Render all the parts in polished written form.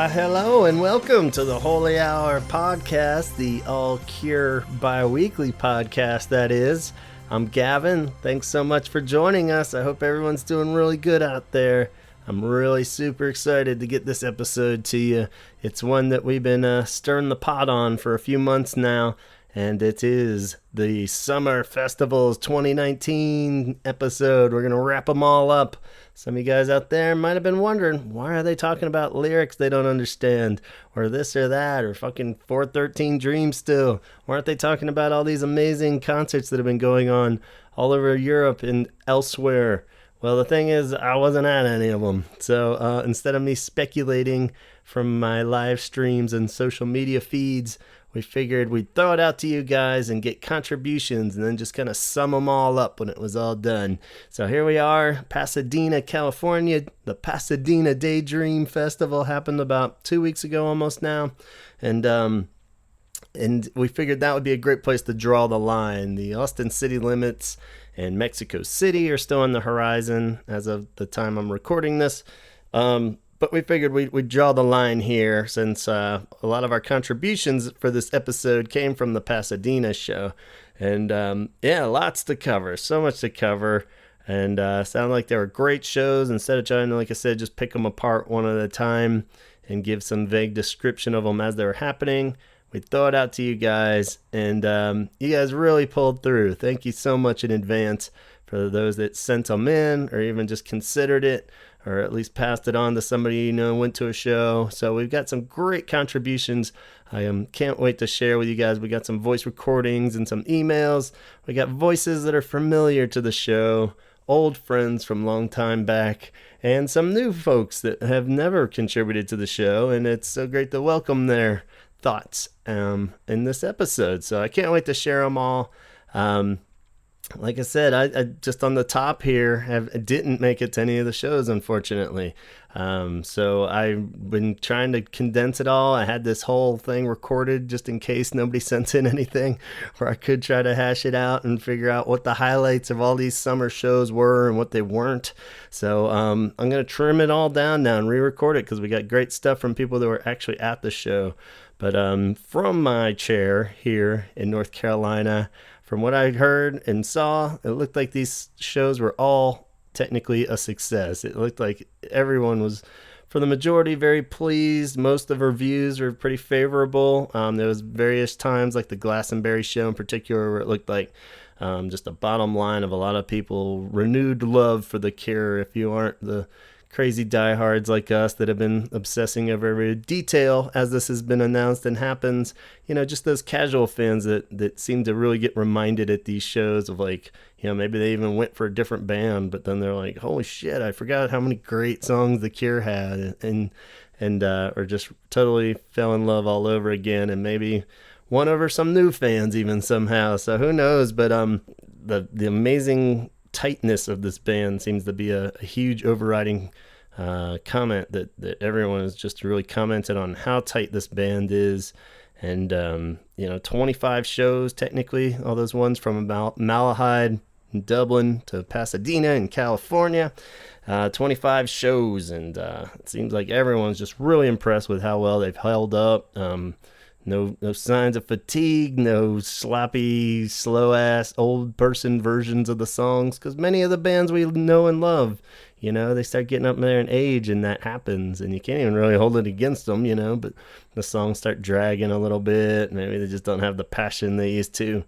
Why, hello and welcome to the Holy Hour podcast, the All Cure bi-weekly podcast, that is. I'm Gavin. Thanks so much for joining us. I hope everyone's doing really good out there. I'm really super excited to get this episode to you. It's one that we've been stirring the pot on for a few months now, and it is the Summer Festivals 2019 episode. We're going to wrap them all up. Some of you guys out there might have been wondering, why are they talking about lyrics they don't understand? Or this or that, or fucking 413 Dreams still? Why aren't they talking about all these amazing concerts that have been going on all over Europe and elsewhere? Well, the thing is, I wasn't at any of them. So instead of me speculating from my live streams and social media feeds, we figured we'd throw it out to you guys and get contributions and then just kind of sum them all up when it was all done. So here we are, Pasadena, California. The Pasadena Daydream Festival happened about 2 weeks ago almost now. And we figured that would be a great place to draw the line. The Austin city limits and Mexico City are still on the horizon as of the time I'm recording this. But we figured we'd draw the line here since a lot of our contributions for this episode came from the Pasadena show. And lots to cover, so much to cover. And sounded like they were great shows. Instead of trying to, like I said, just pick them apart one at a time and give some vague description of them as they were happening, we'd throw it out to you guys. And you guys really pulled through. Thank you so much in advance for those that sent them in or even just considered it, or at least passed it on to somebody you know went to a show. So we've got some great contributions. I can't wait to share with you guys. We got some voice recordings and some emails. We got voices that are familiar to the show, old friends from long time back, and some new folks that have never contributed to the show. And it's so great to welcome their thoughts in this episode. So I can't wait to share them all. Like I said, I just on the top here didn't make it to any of the shows, unfortunately. So I've been trying to condense it all. I had this whole thing recorded just in case nobody sent in anything, where I could try to hash it out and figure out what the highlights of all these summer shows were and what they weren't. So I'm going to trim it all down now and re-record it because we got great stuff from people that were actually at the show. But from my chair here in North Carolina, from what I heard and saw, it looked like these shows were all technically a success. It looked like everyone was, for the majority, very pleased. Most of the reviews were pretty favorable. There was various times, like the Glastonbury show in particular, where it looked like just a bottom line of a lot of people renewed love for The Cure. If you aren't the crazy diehards like us that have been obsessing over every detail as this has been announced and happens, you know, just those casual fans that seem to really get reminded at these shows of, like, you know, maybe they even went for a different band, but then they're like, holy shit, I forgot how many great songs The Cure had, and or just totally fell in love all over again, and maybe won over some new fans even somehow. So who knows? But the amazing tightness of this band seems to be a huge overriding comment that everyone has just really commented on how tight this band is. And 25 shows technically, all those ones from Malahide in Dublin to Pasadena in California, 25 shows, and it seems like everyone's just really impressed with how well they've held up. No signs of fatigue, no sloppy, slow-ass, old-person versions of the songs, because many of the bands we know and love, you know, they start getting up there in age, and that happens, and you can't even really hold it against them, you know, but the songs start dragging a little bit. Maybe they just don't have the passion they used to.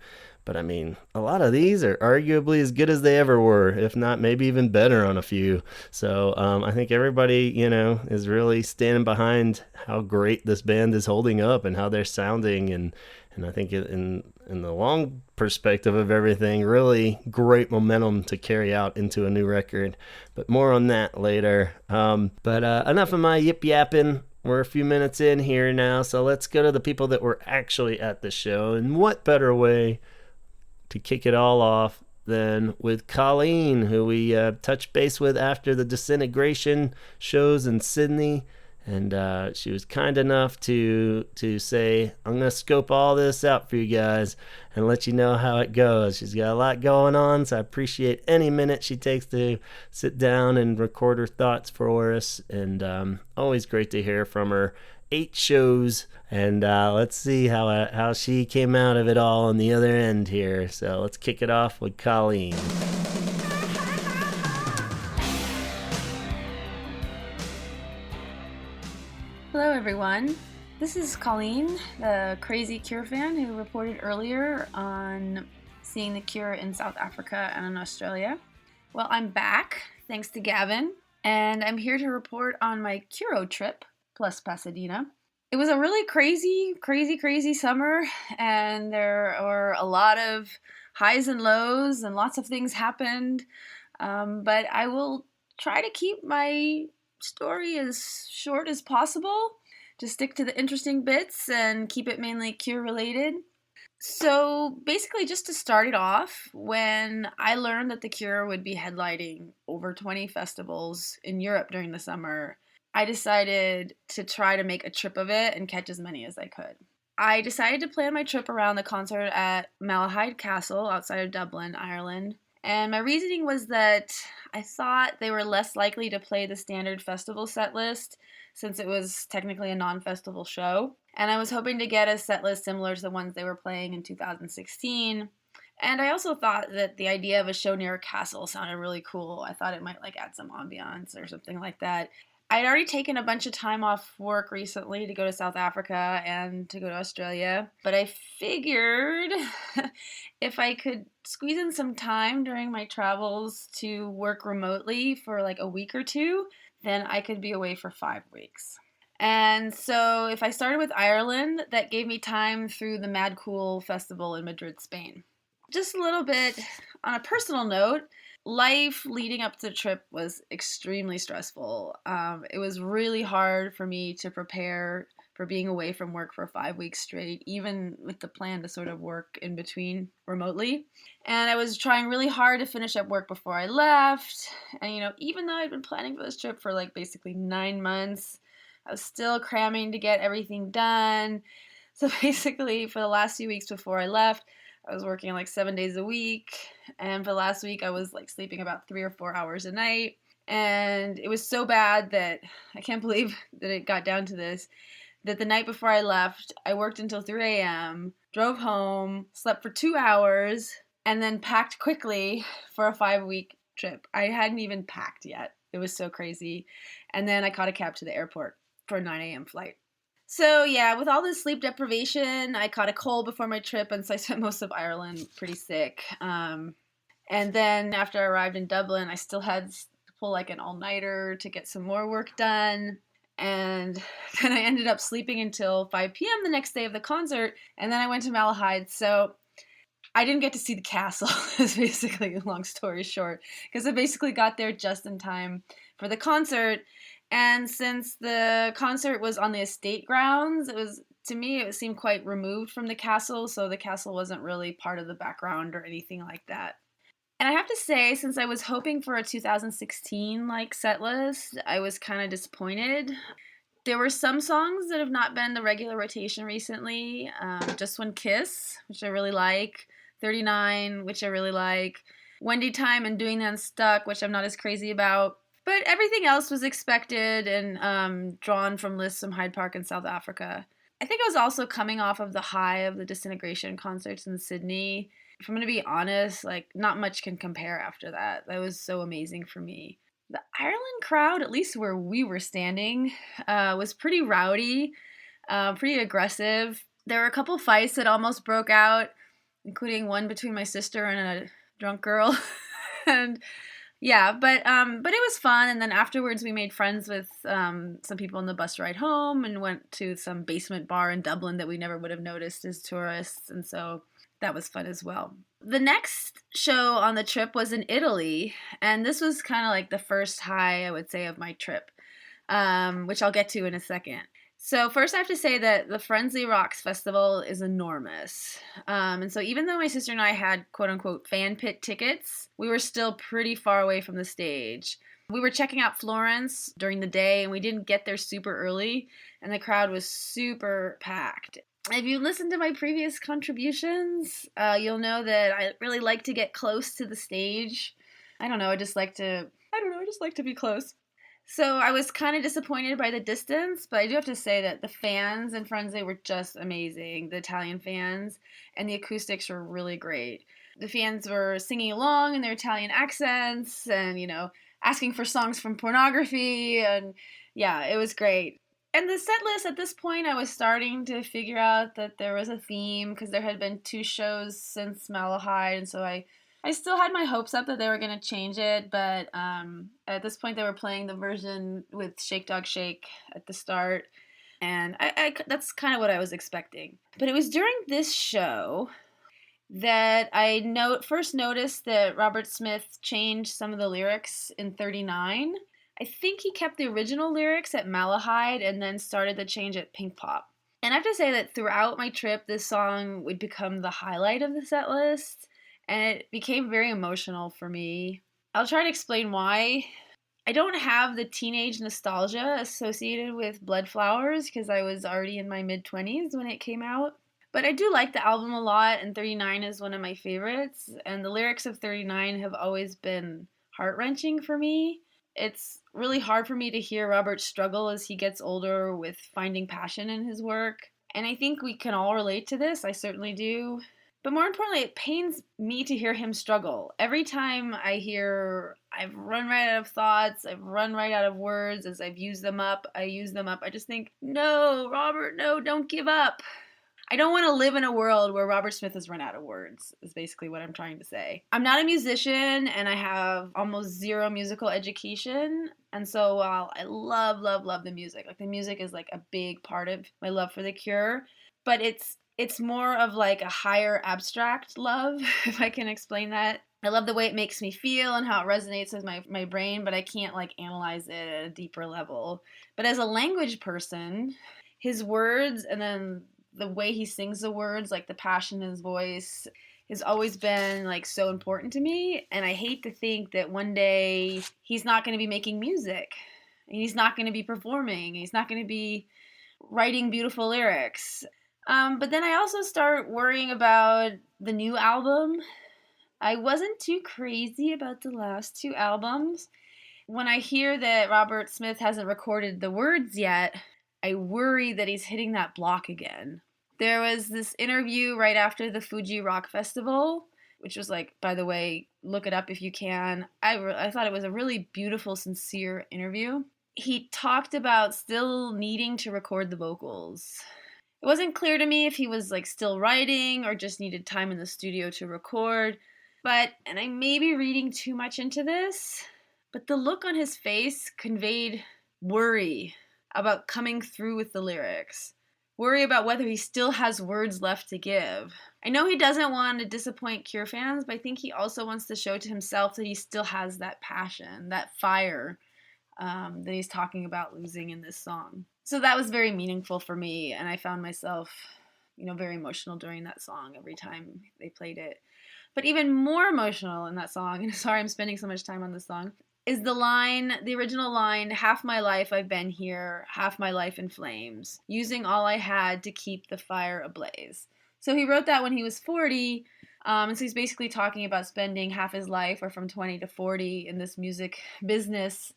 But, I mean, a lot of these are arguably as good as they ever were, if not maybe even better on a few. So I think everybody, you know, is really standing behind how great this band is holding up and how they're sounding. And I think in the long perspective of everything, really great momentum to carry out into a new record. But more on that later. But enough of my yip-yapping. We're a few minutes in here now, so let's go to the people that were actually at the show. And what better way to kick it all off than with Colleen, who we touched base with after the Disintegration shows in Sydney. And she was kind enough to say, I'm going to scope all this out for you guys and let you know how it goes. She's got a lot going on, so I appreciate any minute she takes to sit down and record her thoughts for us. And always great to hear from her. 8 shows, and let's see how she came out of it all on the other end here. So let's kick it off with Colleen. Hello everyone, this is Colleen, the crazy Cure fan who reported earlier on seeing the Cure in South Africa and in Australia. Well, I'm back, thanks to Gavin, and I'm here to report on my Curo trip, plus Pasadena. It was a really crazy summer, and there were a lot of highs and lows, and lots of things happened, but I will try to keep my story as short as possible, to stick to the interesting bits and keep it mainly Cure related. So basically, just to start it off, when I learned that the Cure would be headlining over 20 festivals in Europe during the summer, I decided to try to make a trip of it and catch as many as I could. I decided to plan my trip around the concert at Malahide Castle outside of Dublin, Ireland. And my reasoning was that I thought they were less likely to play the standard festival set list, since it was technically a non-festival show. And I was hoping to get a set list similar to the ones they were playing in 2016. And I also thought that the idea of a show near a castle sounded really cool. I thought it might add some ambiance or something like that. I'd already taken a bunch of time off work recently to go to South Africa and to go to Australia, but I figured if I could squeeze in some time during my travels to work remotely for a week or two, then I could be away for 5 weeks. And so if I started with Ireland, that gave me time through the Mad Cool Festival in Madrid, Spain. Just a little bit on a personal note, life leading up to the trip was extremely stressful. It was really hard for me to prepare for being away from work for 5 weeks straight, even with the plan to sort of work in between remotely. And I was trying really hard to finish up work before I left. And, even though I'd been planning for this trip for basically 9 months, I was still cramming to get everything done. So basically, for the last few weeks before I left, I was working 7 days a week, and for the last week I was sleeping about 3 or 4 hours a night, and it was so bad that I can't believe that it got down to this, that the night before I left, I worked until 3 a.m., drove home, slept for 2 hours, and then packed quickly for a 5-week trip. I hadn't even packed yet. It was so crazy. And then I caught a cab to the airport for a 9 a.m. flight. So yeah, with all this sleep deprivation, I caught a cold before my trip, and so I spent most of Ireland pretty sick. And then after I arrived in Dublin, I still had to pull an all-nighter to get some more work done. And then I ended up sleeping until 5 p.m. the next day of the concert, and then I went to Malahide. So I didn't get to see the castle, is basically a long story short, because I basically got there just in time for the concert. And since the concert was on the estate grounds, it seemed quite removed from the castle, so the castle wasn't really part of the background or anything like that. And I have to say, since I was hoping for a 2016 set list, I was kind of disappointed. There were some songs that have not been the regular rotation recently. Just One Kiss, which I really like. 39, which I really like. Wendy Time and Doing the Unstuck, which I'm not as crazy about. But everything else was expected and drawn from lists from Hyde Park in South Africa. I think I was also coming off of the high of the Disintegration concerts in Sydney. If I'm going to be honest, not much can compare after that. That was so amazing for me. The Ireland crowd, at least where we were standing, was pretty rowdy, pretty aggressive. There were a couple fights that almost broke out, including one between my sister and a drunk girl. And yeah, but it was fun, and then afterwards we made friends with some people on the bus ride home and went to some basement bar in Dublin that we never would have noticed as tourists, and so that was fun as well. The next show on the trip was in Italy, and this was kind of the first high, I would say, of my trip, which I'll get to in a second. So first I have to say that the Frenzy Rocks Festival is enormous. And so even though my sister and I had quote-unquote fan pit tickets, we were still pretty far away from the stage. We were checking out Florence during the day, and we didn't get there super early, and the crowd was super packed. If you listen to my previous contributions, you'll know that I really like to get close to the stage. I just like to be close. So I was kind of disappointed by the distance, but I do have to say that the fans in Firenze were just amazing, the Italian fans, and the acoustics were really great. The fans were singing along in their Italian accents and, asking for songs from pornography, and yeah, it was great. And the set list at this point, I was starting to figure out that there was a theme because there had been 2 shows since Malahide, and so I still had my hopes up that they were going to change it, but at this point they were playing the version with Shake Dog Shake at the start, and I that's kind of what I was expecting. But it was during this show that I first noticed that Robert Smith changed some of the lyrics in 39. I think he kept the original lyrics at Malahide and then started the change at Pink Pop. And I have to say that throughout my trip, this song would become the highlight of the set list, and it became very emotional for me. I'll try to explain why. I don't have the teenage nostalgia associated with Blood Flowers because I was already in my mid-20s when it came out. But I do like the album a lot, and 39 is one of my favorites, and the lyrics of 39 have always been heart-wrenching for me. It's really hard for me to hear Robert struggle as he gets older with finding passion in his work, and I think we can all relate to this. I certainly do. But more importantly, it pains me to hear him struggle. Every time I hear, I've run right out of thoughts, I've run right out of words, as I've used them up, I just think, no, Robert, no, don't give up. I don't want to live in a world where Robert Smith has run out of words, is basically what I'm trying to say. I'm not a musician, and I have almost zero musical education, and so while I love, love, love the music, like the music is like a big part of my love for The Cure, but it's more of like a higher abstract love, if I can explain that. I love the way it makes me feel and how it resonates with my brain, but I can't like analyze it at a deeper level. But as a language person, his words and then the way he sings the words, like the passion in his voice, has always been like so important to me. And I hate to think that one day he's not going to be making music. And he's not going to be performing. He's not going to be writing beautiful lyrics. But then I also start worrying about the new album. I wasn't too crazy about the last 2 albums. When I hear that Robert Smith hasn't recorded the words yet, I worry that he's hitting that block again. There was this interview right after the Fuji Rock Festival, which was like, by the way, look it up if you can. I thought it was a really beautiful, sincere interview. He talked about still needing to record the vocals. It wasn't clear to me if he was like still writing or just needed time in the studio to record. But, and I may be reading too much into this, but the look on his face conveyed worry about coming through with the lyrics. Worry about whether he still has words left to give. I know he doesn't want to disappoint Cure fans, but I think he also wants to show to himself that he still has that passion, that fire that he's talking about losing in this song. So that was very meaningful for me, and I found myself, very emotional during that song every time they played it. But even more emotional in that song, and sorry I'm spending so much time on this song, is the original line, half my life I've been here, half my life in flames, using all I had to keep the fire ablaze. So he wrote that when he was 40, and so he's basically talking about spending half his life, or from 20 to 40, in this music business.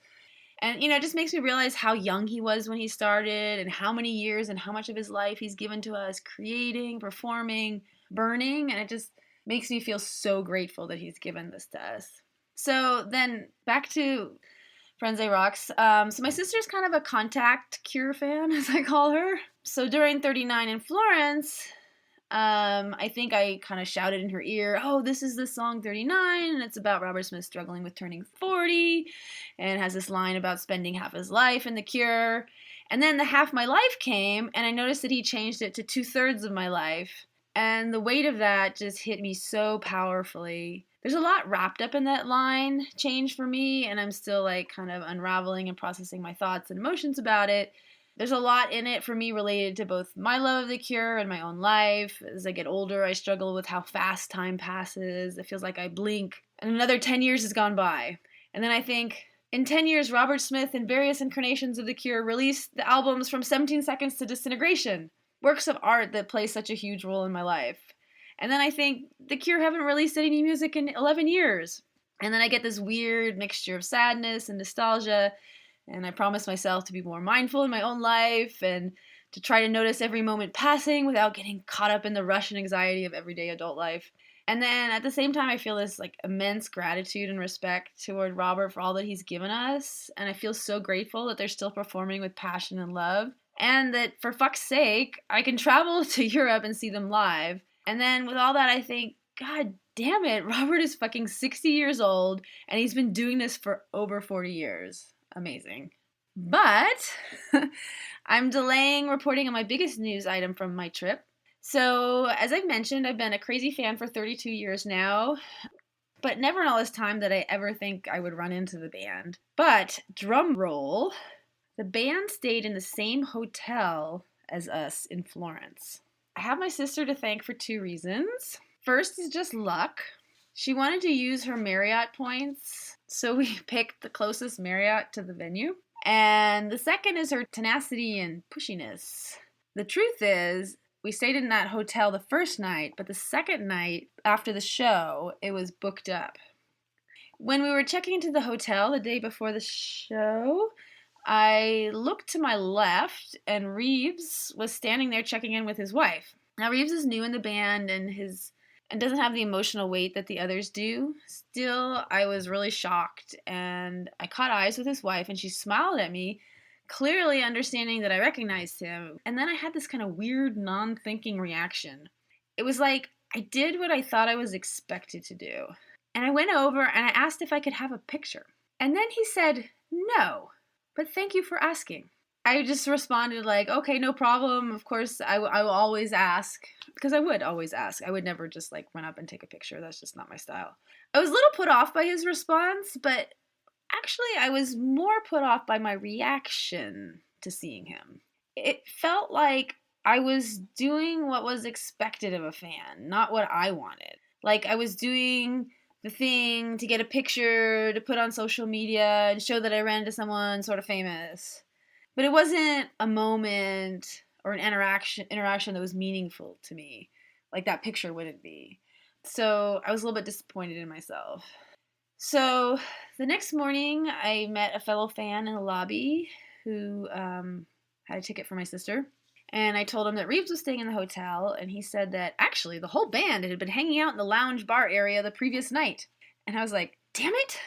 And, it just makes me realize how young he was when he started, and how many years and how much of his life he's given to us, creating, performing, burning, and it just makes me feel so grateful that he's given this to us. So then back to Firenze Rocks. So my sister's kind of a contact Cure fan, as I call her. So during 39 in Florence, I think I kind of shouted in her ear, oh, this is the song 39, and it's about Robert Smith struggling with turning 40, and it has this line about spending half his life in The Cure. And then the half my life came, and I noticed that he changed it to 2/3 of my life. And the weight of that just hit me so powerfully. There's a lot wrapped up in that line change for me, and I'm still like kind of unraveling and processing my thoughts and emotions about it. There's a lot in it for me related to both my love of The Cure and my own life. As I get older, I struggle with how fast time passes. It feels like I blink and another 10 years has gone by. And then I think, In 10 years, Robert Smith and various incarnations of The Cure released the albums From 17 Seconds to Disintegration, works of art that play such a huge role in my life. And then I think The Cure haven't released any new music in 11 years. And then I get this weird mixture of sadness and nostalgia, and I promise myself to be more mindful in my own life and to try to notice every moment passing without getting caught up in the rush and anxiety of everyday adult life. And then at the same time, I feel this immense gratitude and respect toward Robert for all that he's given us. And I feel so grateful that they're still performing with passion and love. And that for fuck's sake, I can travel to Europe and see them live. And then with all that, I think, God damn it, Robert is fucking 60 years old and he's been doing this for over 40 years. Amazing. But I'm delaying reporting on my biggest news item from my trip. So, as I've mentioned, I've been a crazy fan for 32 years now, but never in all this time did I ever think I would run into the band. But, drum roll, the band stayed in the same hotel as us in Florence. I have my sister to thank for 2 reasons. First is just luck. She wanted to use her Marriott points, so we picked the closest Marriott to the venue. And the second is her tenacity and pushiness. The truth is, we stayed in that hotel the first night, but the second night after the show, it was booked up. When we were checking into the hotel the day before the show, I looked to my left and Reeves was standing there checking in with his wife. Now Reeves is new in the band and doesn't have the emotional weight that the others do. Still, I was really shocked, and I caught eyes with his wife, and she smiled at me, clearly understanding that I recognized him. And then I had this kind of weird, non-thinking reaction. It was like I did what I thought I was expected to do. And I went over and I asked if I could have a picture. And then he said, no, but thank you for asking. I just responded like, okay, no problem. Of course, I will always ask, because I would always ask. I would never just run up and take a picture. That's just not my style. I was a little put off by his response, but actually I was more put off by my reaction to seeing him. It felt like I was doing what was expected of a fan, not what I wanted. Like I was doing the thing to get a picture to put on social media and show that I ran into someone sort of famous. But it wasn't a moment or an interaction that was meaningful to me, like that picture wouldn't be. So I was a little bit disappointed in myself. So the next morning, I met a fellow fan in the lobby who had a ticket for my sister. And I told him that Reeves was staying in the hotel, and he said that actually the whole band had been hanging out in the lounge bar area the previous night. And I was like, damn it!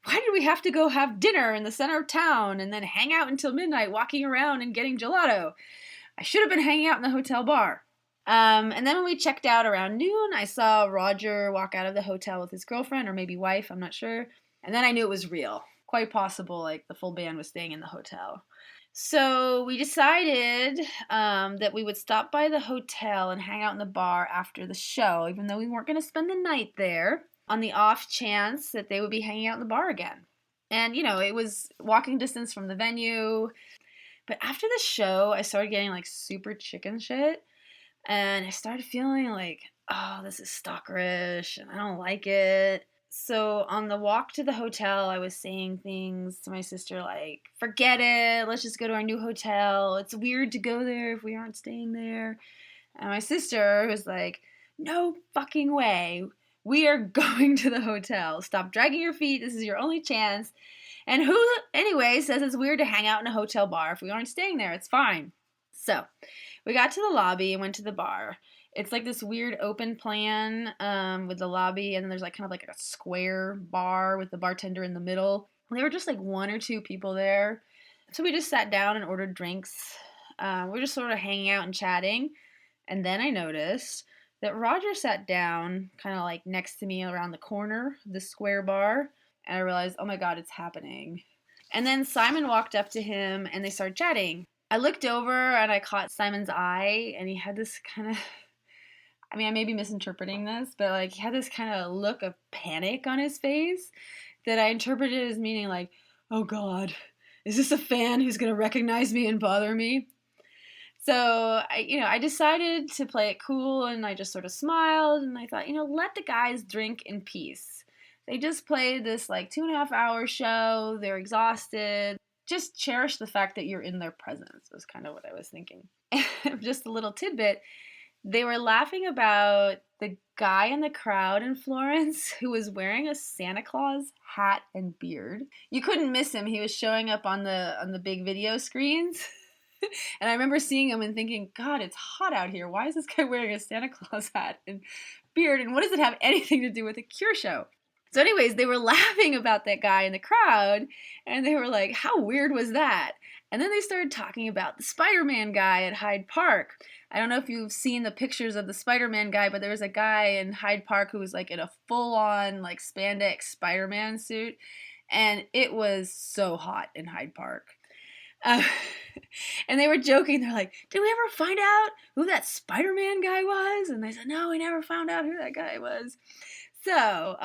Why did we have to go have dinner in the center of town and then hang out until midnight walking around and getting gelato? I should have been hanging out in the hotel bar. And then when we checked out around noon, I saw Roger walk out of the hotel with his girlfriend, or maybe wife, I'm not sure. And then I knew it was real. Quite possible, the full band was staying in the hotel. So we decided that we would stop by the hotel and hang out in the bar after the show, even though we weren't going to spend the night there, on the off chance that they would be hanging out in the bar again. And, it was walking distance from the venue. But after the show, I started getting, super chicken shit. And I started feeling oh, this is stalkerish, and I don't like it. So on the walk to the hotel, I was saying things to my sister like, forget it, let's just go to our new hotel. It's weird to go there if we aren't staying there. And my sister was like, no fucking way. We are going to the hotel. Stop dragging your feet. This is your only chance. And who, anyway, says it's weird to hang out in a hotel bar if we aren't staying there? It's fine. So we got to the lobby and went to the bar. It's this weird open plan with the lobby, and then there's kind of a square bar with the bartender in the middle. There were just 1 or 2 people there. So we just sat down and ordered drinks. We were just sort of hanging out and chatting. And then I noticed that Roger sat down kind of next to me around the corner of the square bar. And I realized, oh my God, it's happening. And then Simon walked up to him and they started chatting. I looked over and I caught Simon's eye, and he had this kind of, I may be misinterpreting this, but he had this kind of look of panic on his face that I interpreted as meaning oh God, is this a fan who's going to recognize me and bother me? So I decided to play it cool, and I just sort of smiled, and I thought, let the guys drink in peace. They just played this like 2.5 hour show. They're exhausted. Just cherish the fact that you're in their presence was kind of what I was thinking. Just a little tidbit. They were laughing about the guy in the crowd in Florence who was wearing a Santa Claus hat and beard. You couldn't miss him. He was showing up on the big video screens. And I remember seeing him and thinking, God, it's hot out here. Why is this guy wearing a Santa Claus hat and beard? And what does it have anything to do with a Cure show? So anyways, they were laughing about that guy in the crowd, and they were like, how weird was that? And then they started talking about the Spider-Man guy at Hyde Park. I don't know if you've seen the pictures of the Spider-Man guy, but there was a guy in Hyde Park who was like in a full-on like spandex Spider-Man suit, and it was so hot in Hyde Park. And they were joking. They're like, did we ever find out who that Spider-Man guy was? And they said, no, we never found out who that guy was. So,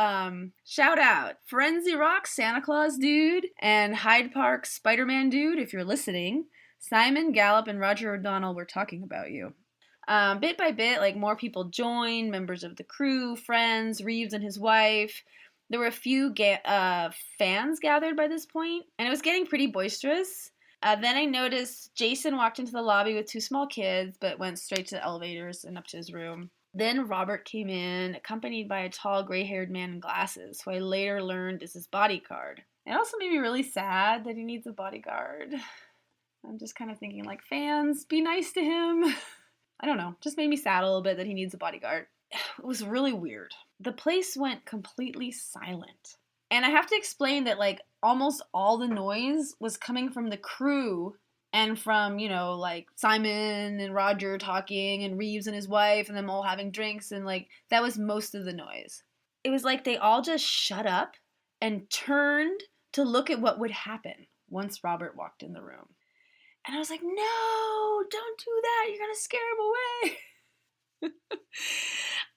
shout out Frenzy Rock Santa Claus dude and Hyde Park Spider-Man dude, if you're listening. Simon Gallup and Roger O'Donnell were talking about you. Bit by bit, like more people joined, members of the crew, friends, Reeves and his wife. There were a few fans gathered by this point, and it was getting pretty boisterous. Then I noticed Jason walked into the lobby with 2 small kids, but went straight to the elevators and up to his room. Then Robert came in, accompanied by a tall, gray-haired man in glasses, who I later learned is his bodyguard. It also made me really sad that he needs a bodyguard. I'm just kind of thinking, like, fans, be nice to him. I don't know, just made me sad a little bit that he needs a bodyguard. It was really weird. The place went completely silent. And I have to explain that, like, almost all the noise was coming from the crew and from, you know, like, Simon and Roger talking and Reeves and his wife and them all having drinks, and, like, that was most of the noise. It was like they all just shut up and turned to look at what would happen once Robert walked in the room. And I was like, no, don't do that. You're going to scare him away.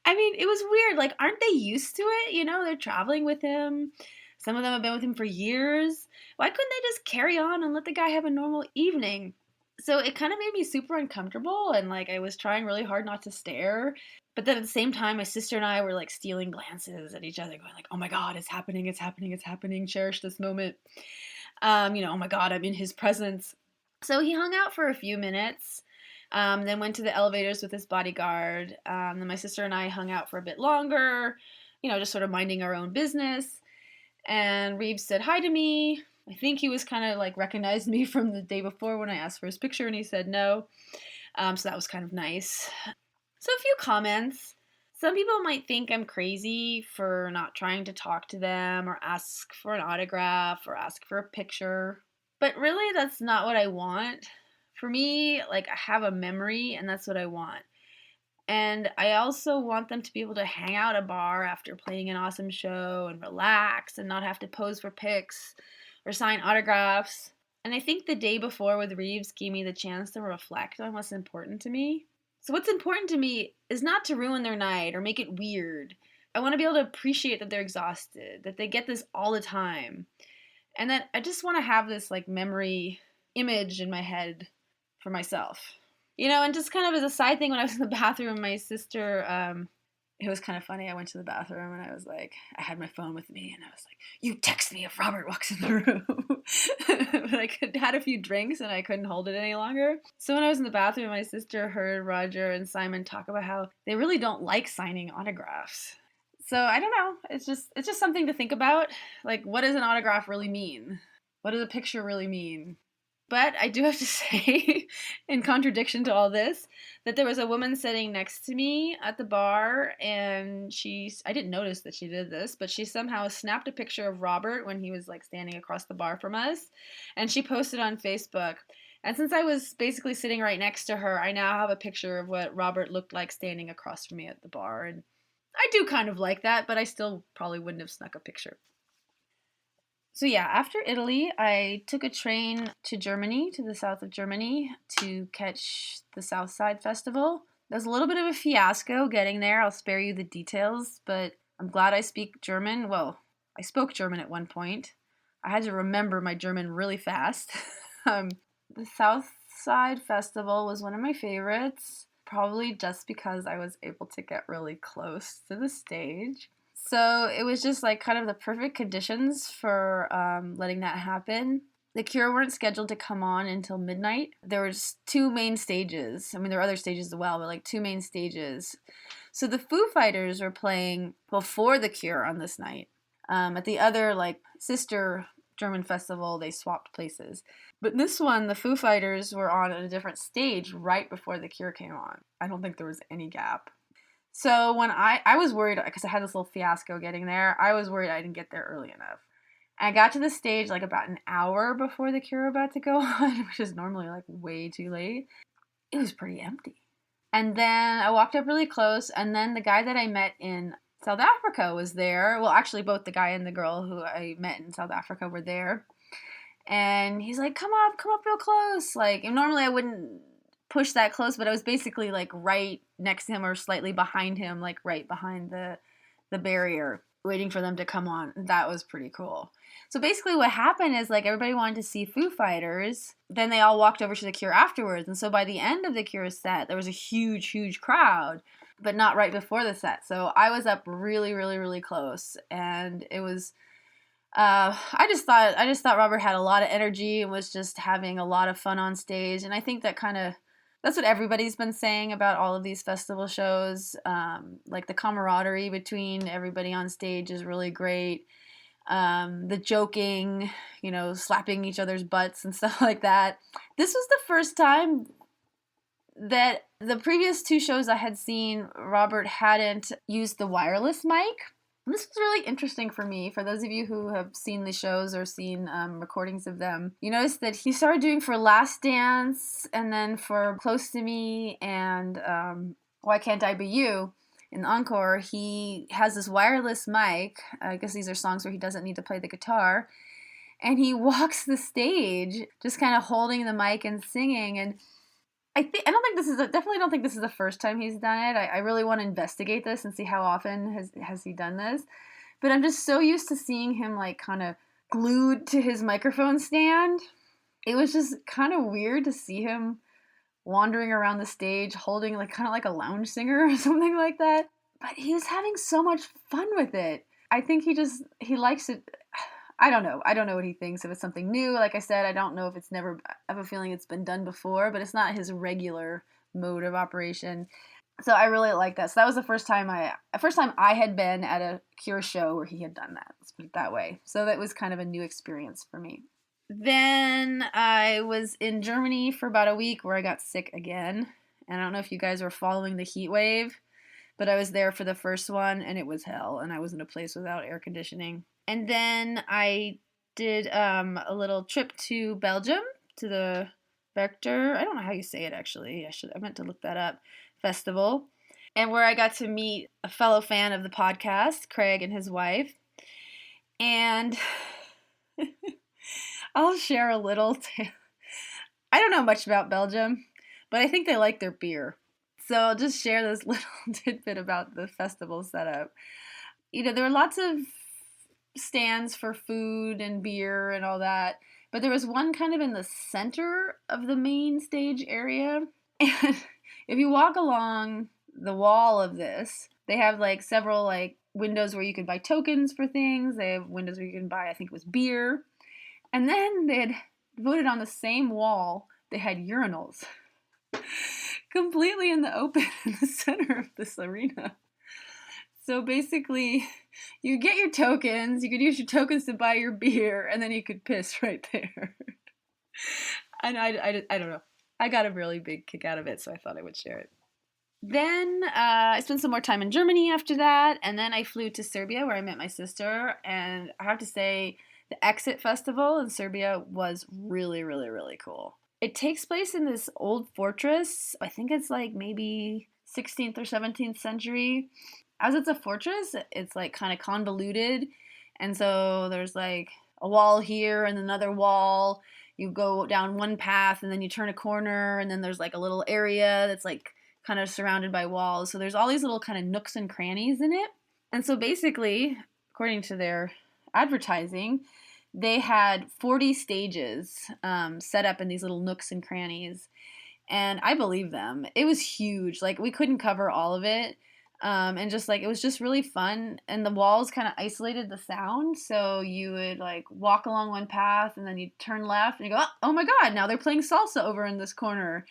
I mean, it was weird. Like, aren't they used to it? You know, they're traveling with him. Some of them have been with him for years. Why couldn't they just carry on and let the guy have a normal evening? So it kind of made me super uncomfortable, and like I was trying really hard not to stare. But then at the same time, my sister and I were like stealing glances at each other, going like, oh my God, it's happening, it's happening, it's happening. Cherish this moment. Oh my God, I'm in his presence. So he hung out for a few minutes, then went to the elevators with his bodyguard. Then my sister and I hung out for a bit longer, you know, just sort of minding our own business. And Reeves said hi to me. I think he was kind of like recognized me from the day before when I asked for his picture, and he said no. So that was kind of nice. So a few comments. Some people might think I'm crazy for not trying to talk to them or ask for an autograph or ask for a picture. But really, that's not what I want. For me, like, I have a memory, and that's what I want. And I also want them to be able to hang out at a bar after playing an awesome show and relax and not have to pose for pics or sign autographs. And I think the day before with Reeves gave me the chance to reflect on what's important to me. So what's important to me is not to ruin their night or make it weird. I want to be able to appreciate that they're exhausted, that they get this all the time. And that I just want to have this like memory image in my head for myself. You know, and just kind of as a side thing, when I was in the bathroom, my sister, it was kind of funny. I went to the bathroom and I was like, I had my phone with me and I was like, you text me if Robert walks in the room. But I had a few drinks and I couldn't hold it any longer. So when I was in the bathroom, my sister heard Roger and Simon talk about how they really don't like signing autographs. So I don't know. It's just something to think about. Like, what does an autograph really mean? What does a picture really mean? But I do have to say, in contradiction to all this, that there was a woman sitting next to me at the bar, and I didn't notice that she did this, but she somehow snapped a picture of Robert when he was like standing across the bar from us, and she posted on Facebook. And since I was basically sitting right next to her, I now have a picture of what Robert looked like standing across from me at the bar, and I do kind of like that, but I still probably wouldn't have snuck a picture. So yeah, after Italy, I took a train to Germany, to the south of Germany, to catch the Southside Festival. It was a little bit of a fiasco getting there. I'll spare you the details, but I'm glad I speak German. Well, I spoke German at one point. I had to remember my German really fast. The Southside Festival was one of my favorites, probably just because I was able to get really close to the stage. So it was just like kind of the perfect conditions for letting that happen. The Cure weren't scheduled to come on until midnight. There was 2 main stages. I mean, there were other stages as well, but like 2 main stages. So the Foo Fighters were playing before the Cure on this night. At the other like sister German festival, they swapped places. But this one, the Foo Fighters were on at a different stage right before the Cure came on. I don't think there was any gap. So when I was worried, because I had this little fiasco getting there, I was worried I didn't get there early enough. I got to the stage like about an hour before the Cure were about to go on, which is normally like way too late. It was pretty empty. And then I walked up really close, and then the guy that I met in South Africa was there. Well, actually, both the guy and the girl who I met in South Africa were there. And he's like, come up real close. Like, and normally I wouldn't push that close, but I was basically like right next to him or slightly behind him, like right behind the barrier, waiting for them to come on. That was pretty cool. So basically what happened is like everybody wanted to see Foo Fighters. Then they all walked over to the Cure afterwards. And so by the end of the Cure set, there was a huge, huge crowd, but not right before the set. So I was up really, really, really close. And it was, I just thought Robert had a lot of energy and was just having a lot of fun on stage. And I think that that's what everybody's been saying about all of these festival shows. Like the camaraderie between everybody on stage is really great. The joking, slapping each other's butts and stuff like that. This was the first time that the previous 2 shows I had seen, Robert hadn't used the wireless mic. And this was really interesting for me. For those of you who have seen the shows or seen recordings of them, you notice that he started doing for Last Dance and then for Close to Me and Why Can't I Be You. In the encore, he has this wireless mic. I guess these are songs where he doesn't need to play the guitar. And he walks the stage just kind of holding the mic and singing. And definitely don't think this is the first time he's done it. I really want to investigate this and see how often has he done this. But I'm just so used to seeing him like kind of glued to his microphone stand. It was just kind of weird to see him wandering around the stage holding like kind of like a lounge singer or something like that. But he was having so much fun with it. I think he likes it. I don't know what he thinks. If it's something new, like I said, I don't know if I have a feeling it's been done before, but it's not his regular mode of operation. So I really like that. So that was the first time I had been at a Cure show where he had done that. Let's put it that way. So that was kind of a new experience for me. Then I was in Germany for about a week where I got sick again. And I don't know if you guys were following the heat wave, but I was there for the first one and it was hell. And I was in a place without air conditioning. And then I did a little trip to Belgium to the Vector. I don't know how you say it actually. I meant to look that up. Festival. And where I got to meet a fellow fan of the podcast, Craig and his wife. And I'll share a little. I don't know much about Belgium, but I think they like their beer. So I'll just share this little tidbit about the festival setup. There were lots of stands for food and beer and all that, but there was one kind of in the center of the main stage area. And if you walk along the wall of this, they have like several like windows where you could buy tokens for things. They have windows where you can buy, I think it was beer. And then they had voted on the same wall, they had urinals completely in the open in the center of this arena. So basically, you get your tokens, you could use your tokens to buy your beer, and then you could piss right there. And I don't know. I got a really big kick out of it, so I thought I would share it. Then I spent some more time in Germany after that, and then I flew to Serbia where I met my sister, and I have to say, the Exit Festival in Serbia was really, really, really cool. It takes place in this old fortress. I think it's like maybe 16th or 17th century. As it's a fortress, it's like kind of convoluted. And so there's like a wall here and another wall. You go down one path and then you turn a corner and then there's like a little area that's like kind of surrounded by walls. So there's all these little kind of nooks and crannies in it. And so basically, according to their advertising, they had 40 stages set up in these little nooks and crannies. And I believe them. It was huge. Like, we couldn't cover all of it. And just like, it was just really fun. And the walls kind of isolated the sound. So you would like walk along one path and then you turn left and you go, oh my God, now they're playing salsa over in this corner.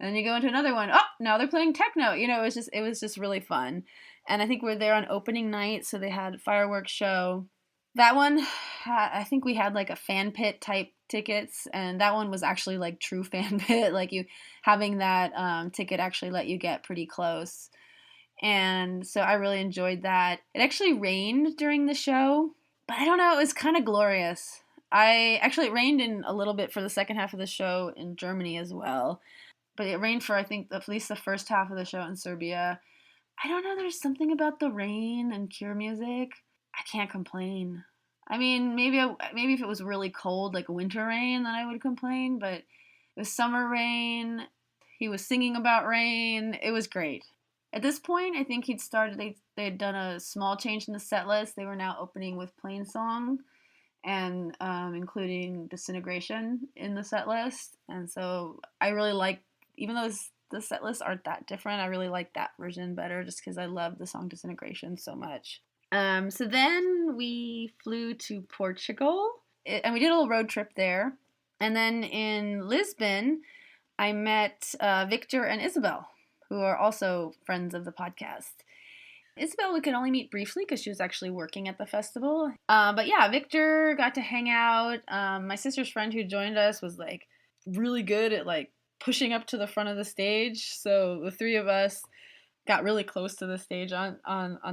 And then you go into another one. Oh, now they're playing techno. It was just really fun. And I think we're there on opening night. So they had a fireworks show. That one, I think we had like a fan pit type tickets, and that one was actually like true fan pit. Like you having that ticket actually let you get pretty close. And so I really enjoyed that. It actually rained during the show, but I don't know, it was kind of glorious. It rained in a little bit for the second half of the show in Germany as well. But it rained for, I think, at least the first half of the show in Serbia. I don't know, there's something about the rain and Cure music. I can't complain. I mean, maybe if it was really cold, like winter rain, then I would complain. But it was summer rain. He was singing about rain. It was great. At this point, I think they had done a small change in the set list. They were now opening with Plain Song and including Disintegration in the set list. And so I really like, even though the set lists aren't that different, I really like that version better just because I love the song Disintegration so much. So then we flew to Portugal and we did a little road trip there. And then in Lisbon, I met Victor and Isabel, who are also friends of the podcast. Isabel we could only meet briefly because she was actually working at the festival. But yeah, Victor got to hang out. My sister's friend who joined us was like really good at like pushing up to the front of the stage. So the three of us got really close to the stage on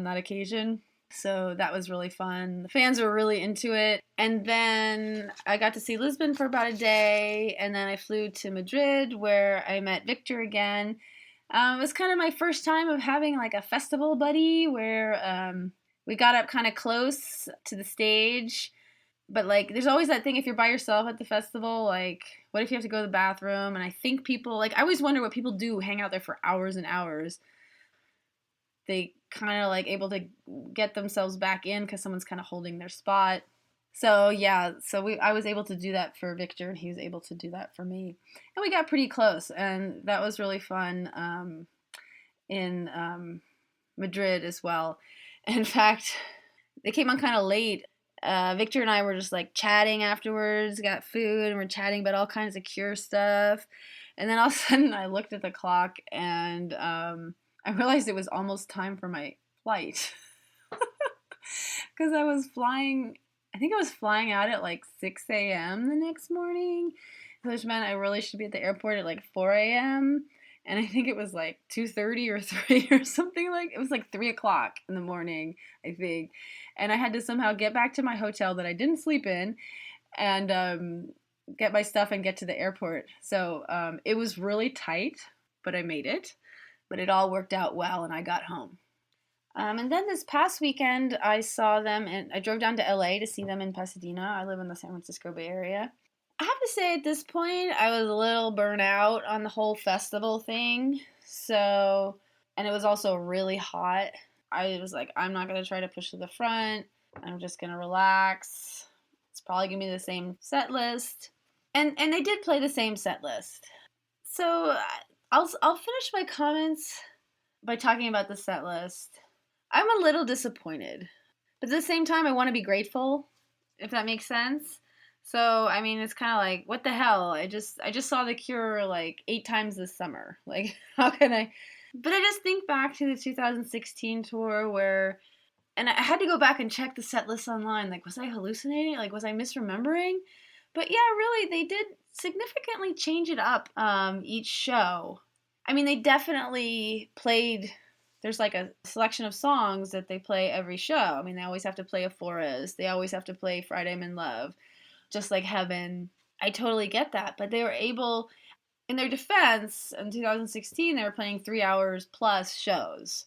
that occasion. So that was really fun. The fans were really into it. And then I got to see Lisbon for about a day. And then I flew to Madrid where I met Victor again. It was kind of my first time of having like a festival buddy where we got up kind of close to the stage. But like there's always that thing if you're by yourself at the festival, like what if you have to go to the bathroom? And I think people, like I always wonder what people do, hang out there for hours and hours. They kind of like able to get themselves back in because someone's kind of holding their spot. So yeah, I was able to do that for Victor and he was able to do that for me. And we got pretty close and that was really fun in Madrid as well. In fact, they came on kind of late. Victor and I were just like chatting afterwards, got food and we're chatting about all kinds of Cure stuff. And then all of a sudden I looked at the clock and I realized it was almost time for my flight because I was flying out at like 6 a.m. the next morning, which meant I really should be at the airport at like 4 a.m. And I think it was like 2:30 or 3 or something it was like 3 o'clock in the morning, I think. And I had to somehow get back to my hotel that I didn't sleep in and get my stuff and get to the airport. So it was really tight, but I made it. But it all worked out well and I got home. And then this past weekend, I saw them and I drove down to LA to see them in Pasadena. I live in the San Francisco Bay Area. I have to say at this point, I was a little burnt out on the whole festival thing. So, and it was also really hot. I was like, I'm not going to try to push to the front. I'm just going to relax. It's probably going to be the same set list. And they did play the same set list. So I'll finish my comments by talking about the set list. I'm a little disappointed, but at the same time, I want to be grateful, if that makes sense. So, I mean, it's kind of like, what the hell? I just saw The Cure like 8 times this summer. Like, how can I? But I just think back to the 2016 tour and I had to go back and check the set list online. Like, was I hallucinating? Like, was I misremembering? But yeah, really, they did significantly change it up each show. I mean, they definitely played, there's like a selection of songs that they play every show. I mean, they always have to play a Forest. They always have to play Friday I'm in Love, Just Like Heaven. I totally get that. But they were able, in their defense, in 2016, they were playing 3 hours plus shows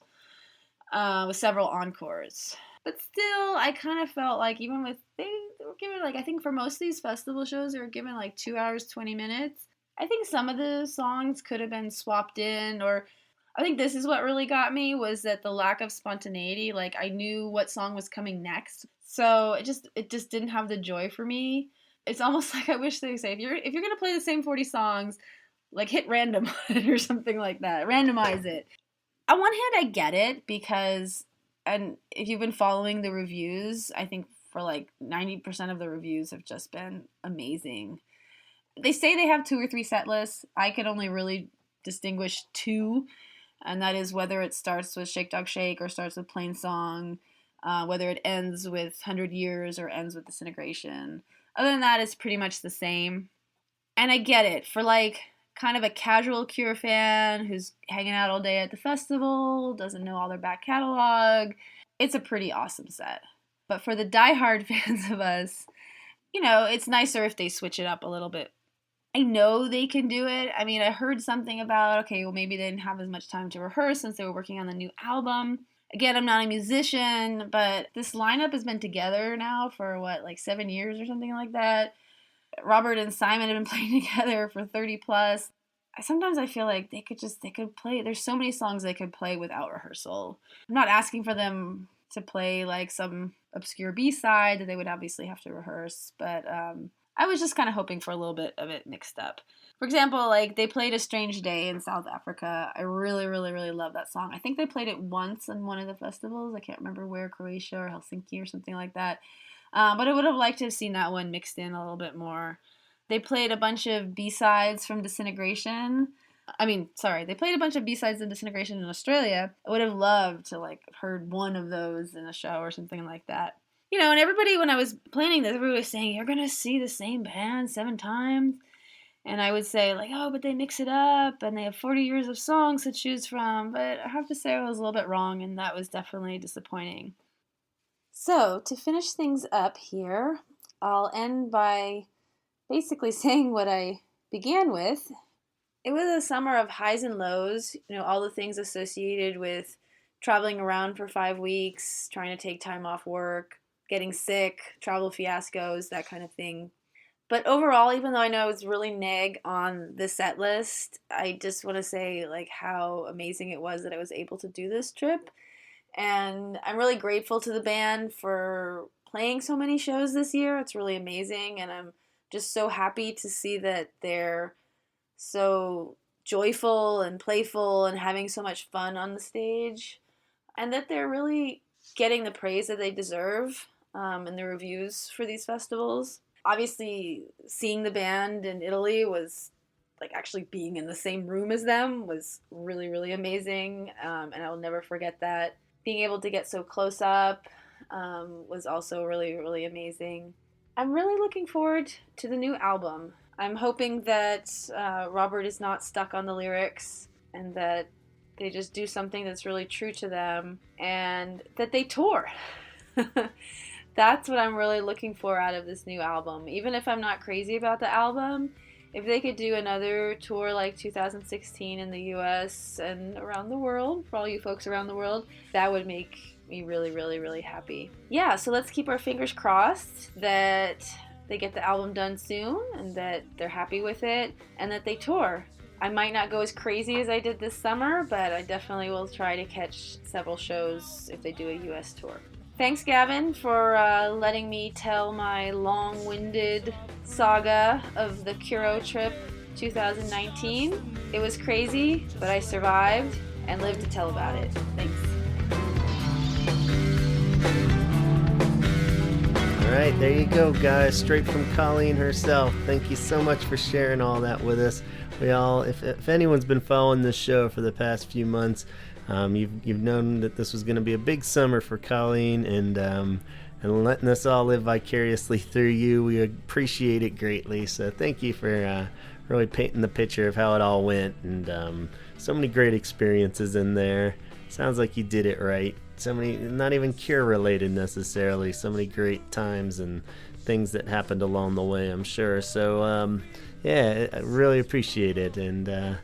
with several encores. But still, I kind of felt like even with, they were given like, I think for most of these festival shows, they were given like 2 hours, 20 minutes. I think some of the songs could have been swapped in, or I think this is what really got me was that the lack of spontaneity. Like I knew what song was coming next, so it just didn't have the joy for me. It's almost like I wish they say if you're gonna play the same 40 songs, like hit random or something like that, randomize it. on one hand, I get it because, and if you've been following the reviews, I think for like 90% of the reviews have just been amazing. They say they have 2 or 3 set lists. I can only really distinguish 2, and that is whether it starts with Shake Dog Shake or starts with Plain Song, whether it ends with 100 Years or ends with Disintegration. Other than that, it's pretty much the same. And I get it. For like kind of a casual Cure fan who's hanging out all day at the festival, doesn't know all their back catalog, it's a pretty awesome set. But for the diehard fans of us, you know, it's nicer if they switch it up a little bit. I know they can do it. I mean, I heard something about, okay, well, maybe they didn't have as much time to rehearse since they were working on the new album. Again, I'm not a musician, but this lineup has been together now for, like 7 years or something like that. Robert and Simon have been playing together for 30 plus. Sometimes I feel like they could play. There's so many songs they could play without rehearsal. I'm not asking for them to play like some obscure B-side that they would obviously have to rehearse, but I was just kind of hoping for a little bit of it mixed up. For example, like they played A Strange Day in South Africa. I really, really, really love that song. I think they played it once in one of the festivals. I can't remember where, Croatia or Helsinki or something like that. But I would have liked to have seen that one mixed in a little bit more. They played a bunch of B-sides from Disintegration. They played a bunch of B-sides of Disintegration in Australia. I would have loved to like have heard one of those in a show or something like that. You know, and everybody, when I was planning this, everybody was saying, you're going to see the same band 7 times. And I would say, like, oh, but they mix it up, and they have 40 years of songs to choose from. But I have to say I was a little bit wrong, and that was definitely disappointing. So, to finish things up here, I'll end by basically saying what I began with. It was a summer of highs and lows, you know, all the things associated with traveling around for 5 weeks, trying to take time off work, getting sick, travel fiascos, that kind of thing. But overall, even though I know I was really neg on the set list, I just want to say like how amazing it was that I was able to do this trip. And I'm really grateful to the band for playing so many shows this year. It's really amazing, and I'm just so happy to see that they're so joyful and playful and having so much fun on the stage, and that they're really getting the praise that they deserve in the reviews for these festivals. Obviously, seeing the band in Italy was like actually being in the same room as them was really, really amazing, and I will never forget that. Being able to get so close up was also really, really amazing. I'm really looking forward to the new album. I'm hoping that Robert is not stuck on the lyrics and that they just do something that's really true to them and that they tour. That's what I'm really looking for out of this new album. Even if I'm not crazy about the album, if they could do another tour like 2016 in the US and around the world, for all you folks around the world, that would make me really, really, really happy. Yeah, so let's keep our fingers crossed that they get the album done soon and that they're happy with it and that they tour. I might not go as crazy as I did this summer, but I definitely will try to catch several shows if they do a US tour. Thanks, Gavin, for letting me tell my long-winded saga of the Curo trip 2019. It was crazy, but I survived and lived to tell about it. Thanks. All right, there you go, guys. Straight from Colleen herself. Thank you so much for sharing all that with us. We all, if anyone's been following this show for the past few months, you've known that this was going to be a big summer for Colleen, and letting us all live vicariously through you. We appreciate it greatly. So thank you for really painting the picture of how it all went, and so many great experiences in there. Sounds like you did it right. So many, not even Cure related necessarily. So many great times and things that happened along the way, I'm sure. So yeah, I really appreciate it, and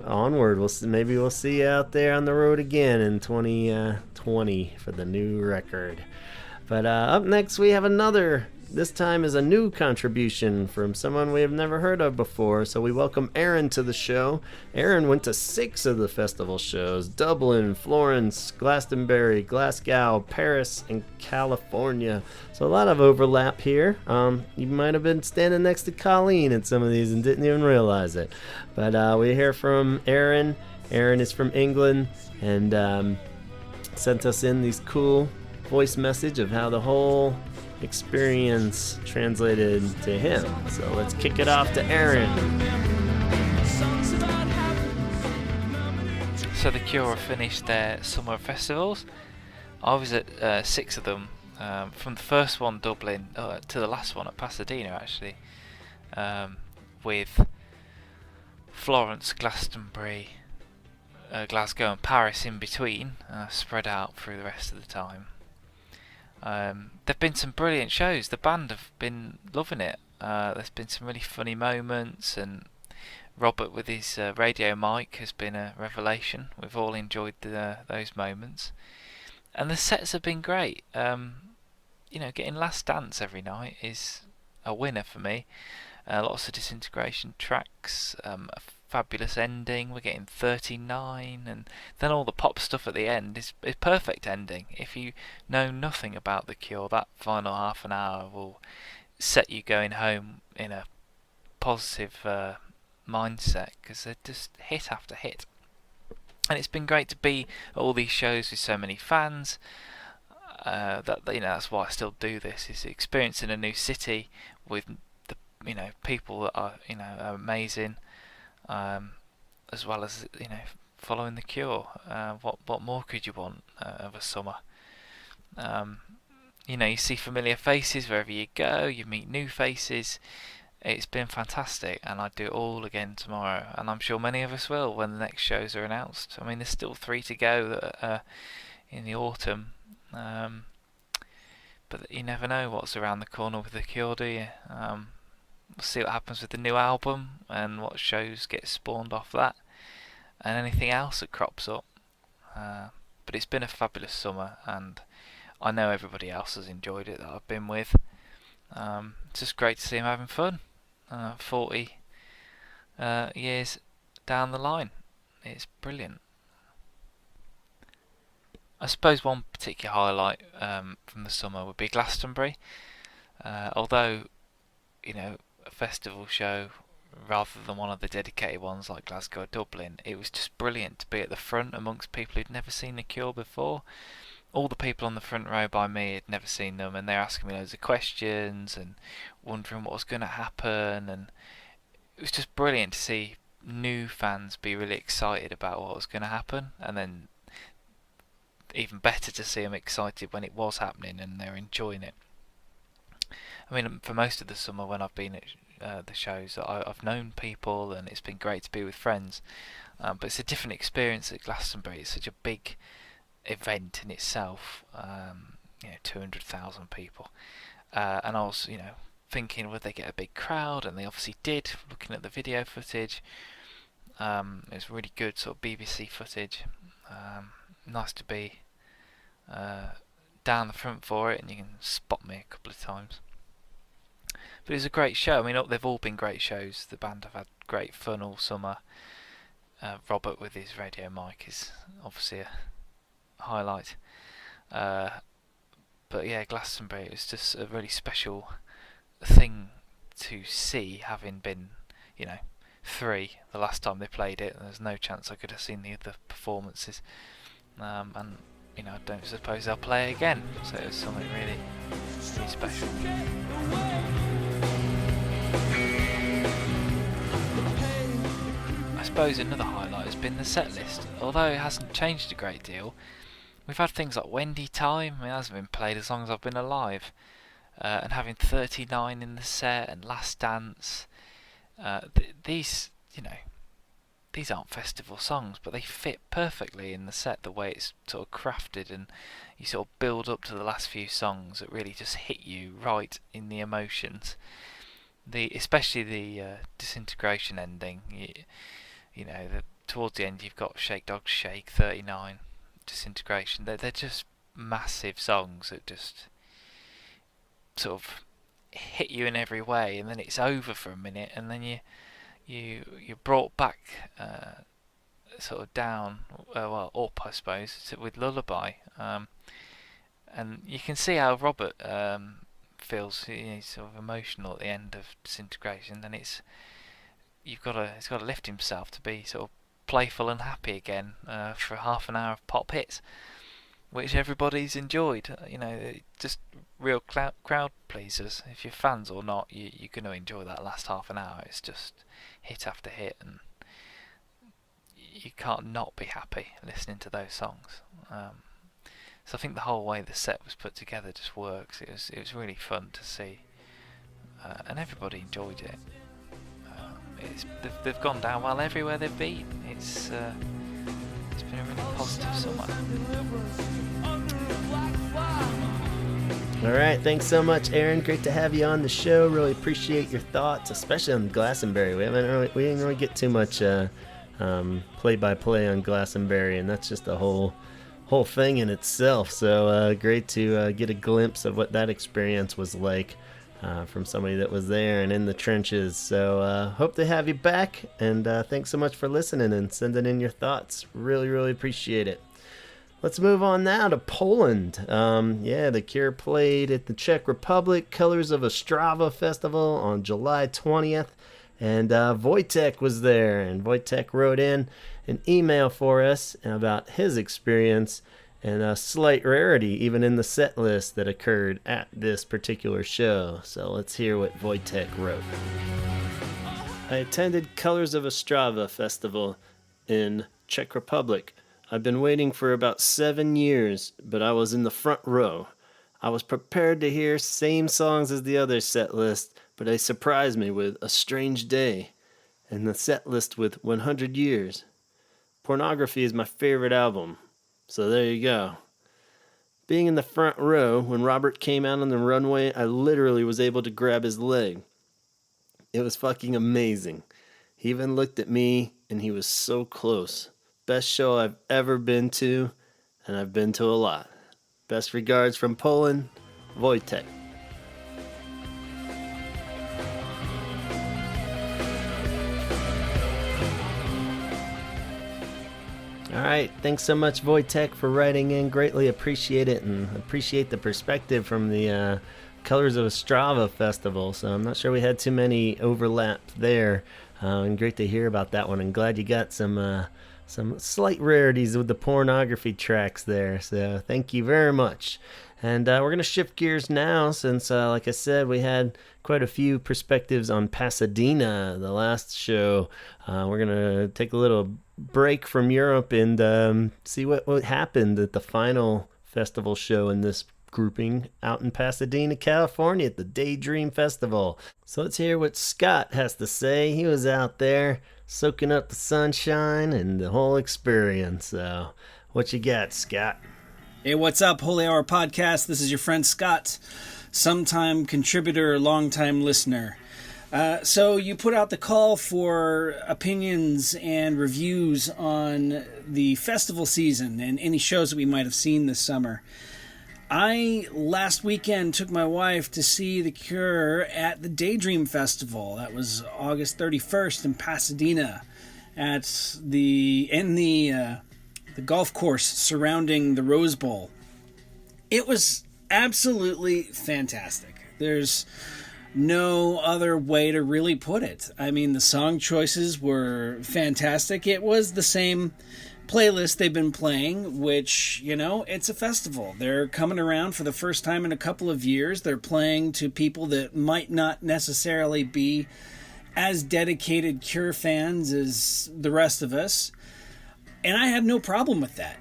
onward. Maybe we'll see you out there on the road again in 2020 for the new record. But up next we have another. This time is a new contribution from someone we have never heard of before. So we welcome Aaron to the show. Aaron went to 6 of the festival shows: Dublin, Florence, Glastonbury, Glasgow, Paris, and California. So a lot of overlap here. You might have been standing next to Colleen at some of these and didn't even realize it. But we hear from Aaron Aaron is from England and sent us in these cool voice message of how the whole experience translated to him. So let's kick it off to Aaron. So the Cure finished their summer festivals. I was at 6 of them, from the first one, Dublin, to the last one at Pasadena, actually, with Florence, Glastonbury, Glasgow and Paris in between, spread out through the rest of the time. There've been some brilliant shows. The band have been loving it. There's been some really funny moments, and Robert with his radio mic has been a revelation. We've all enjoyed those moments, and the sets have been great. Getting Last Dance every night is a winner for me. Lots of Disintegration tracks, a fabulous ending. We're getting 39, and then all the pop stuff at the end is perfect ending. If you know nothing about the Cure, that final half an hour will set you going home in a positive mindset, because they're just hit after hit. And it's been great to be at all these shows with so many fans. That's why I still do this, is experiencing a new city with the people that are amazing, as well as following the Cure. What more could you want of a summer? You see familiar faces wherever you go. You meet new faces. It's been fantastic, and I'd do it all again tomorrow, and I'm sure many of us will when the next shows are announced. I mean, there's still 3 to go that in the autumn, but you never know what's around the corner with the Cure, do you? We'll see what happens with the new album and what shows get spawned off that, and anything else that crops up. But it's been a fabulous summer, and I know everybody else has enjoyed it that I've been with. It's just great to see them having fun. 40 years down the line. It's brilliant. I suppose one particular highlight from the summer would be Glastonbury. Although, a festival show rather than one of the dedicated ones like Glasgow or Dublin, it was just brilliant to be at the front amongst people who'd never seen the Cure before. All the people on the front row by me had never seen them, and they're asking me loads of questions and wondering what was going to happen, and it was just brilliant to see new fans be really excited about what was going to happen, and then even better to see them excited when it was happening and they're enjoying it. I mean, for most of the summer when I've been at the shows, I've known people, and it's been great to be with friends, but it's a different experience at Glastonbury. It's such a big event in itself, 200,000 people, and I was thinking, would they get a big crowd? And they obviously did. Looking at the video footage, it was really good sort of BBC footage. Nice to be down the front for it, and you can spot me a couple of times. But it was a great show. I mean, they've all been great shows. The band have had great fun all summer. Robert with his radio mic is obviously a highlight. But yeah, Glastonbury, it was just a really special thing to see, having been 3 the last time they played it. There's no chance I could have seen the other performances, and I don't suppose they'll play again, so it was something really, really special. I suppose another highlight has been the set list. Although it hasn't changed a great deal, we've had things like Wendy Time. I mean, it hasn't been played as long as I've been alive, and having 39 in the set, and Last Dance. These aren't festival songs, but they fit perfectly in the set, the way it's sort of crafted, and you sort of build up to the last few songs that really just hit you right in the emotions. Especially the Disintegration ending. Towards the end you've got Shake Dog Shake, 39, Disintegration. They're just massive songs that just sort of hit you in every way, and then it's over for a minute, and then you're brought back sort of down, up I suppose, with Lullaby, and you can see how Robert feels. He's sort of emotional at the end of Disintegration, and it's got to lift himself to be sort of playful and happy again for half an hour of pop hits, which everybody's enjoyed. Just real crowd pleasers. If you're fans or not, you're going to enjoy that last half an hour. It's just hit after hit, and you can't not be happy listening to those songs. So I think the whole way the set was put together just works. It was really fun to see, and everybody enjoyed it. They've gone down well everywhere they've been. It's been a really positive summer. All right, thanks so much, Aaron. Great to have you on the show. Really appreciate your thoughts, especially on Glastonbury. We didn't really get too much play-by-play on Glastonbury, and that's just a whole thing in itself. So great to get a glimpse of what that experience was like from somebody that was there and in the trenches. So hope to have you back, and thanks so much for listening and sending in your thoughts. Really, really appreciate it. Let's move on now to Poland. The Cure played at the Czech Republic Colors of Ostrava Festival on July 20th, and Wojtek was there, and Wojtek wrote in an email for us about his experience and a slight rarity even in the set list that occurred at this particular show. So let's hear what Wojtek wrote. I attended Colors of Ostrava Festival in Czech Republic. I've been waiting for about 7 years, but I was in the front row. I was prepared to hear same songs as the other set list, but they surprised me with A Strange Day and the set list with 100 Years. Pornography is my favorite album, so there you go. Being in the front row, when Robert came out on the runway, I literally was able to grab his leg. It was fucking amazing. He even looked at me, and he was so close. Best show I've ever been to, and I've been to a lot. Best regards from Poland, Wojtek. All right, thanks so much, Wojtek, for writing in. Greatly appreciate it, and appreciate the perspective from the Colors of Ostrava Festival. So I'm not sure we had too many overlap there, and great to hear about that one. And glad you got some slight rarities with the pornography tracks there. So thank you very much. And we're going to shift gears now since, like I said, we had quite a few perspectives on Pasadena, the last show. We're going to take a little break from Europe and see what happened at the final festival show in this grouping out in Pasadena, California at the Daydream Festival. So let's hear what Scott has to say. He was out there soaking up the sunshine and the whole experience. So what you got, Scott? Hey, what's up, Holy Hour Podcast? This is your friend Scott, sometime contributor, longtime listener. So you put out the call for opinions and reviews on the festival season and any shows that we might have seen this summer. I, last weekend, took my wife to see The Cure at the Daydream Festival. That was August 31st in Pasadena at the golf course surrounding the Rose Bowl. It was absolutely fantastic. There's no other way to really put it. I mean, the song choices were fantastic. It was the same playlist they've been playing, which, it's a festival. They're coming around for the first time in a couple of years. They're playing to people that might not necessarily be as dedicated Cure fans as the rest of us. And I had no problem with that.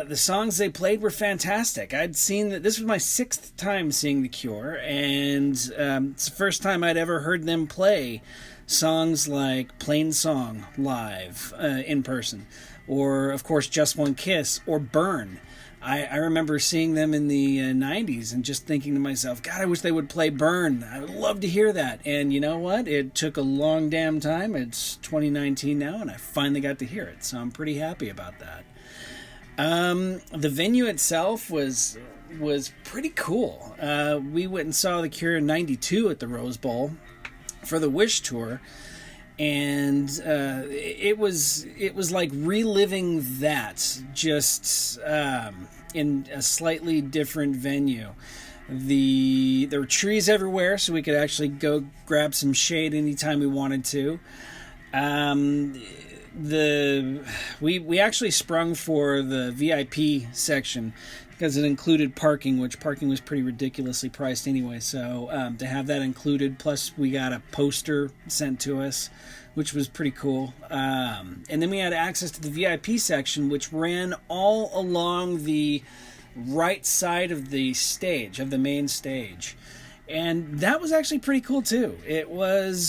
The songs they played were fantastic. I'd seen that. This was my 6th time seeing The Cure, and it's the first time I'd ever heard them play songs like Plain Song live in person, or of course Just One Kiss or Burn. I remember seeing them in the 90s and just thinking to myself, God, I wish they would play Burn. I would love to hear that. And you know what? It took a long damn time. It's 2019 now, and I finally got to hear it. So I'm pretty happy about that. The venue itself was pretty cool. We went and saw The Cure in 92 at the Rose Bowl for the Wish Tour. And it was like reliving that, just in a slightly different venue. There were trees everywhere, so we could actually go grab some shade anytime we wanted to. we actually sprung for the VIP section because it included parking, which parking was pretty ridiculously priced anyway. So to have that included, plus we got a poster sent to us, which was pretty cool. And then we had access to the VIP section, which ran all along the right side of the stage, of the main stage. And that was actually pretty cool too.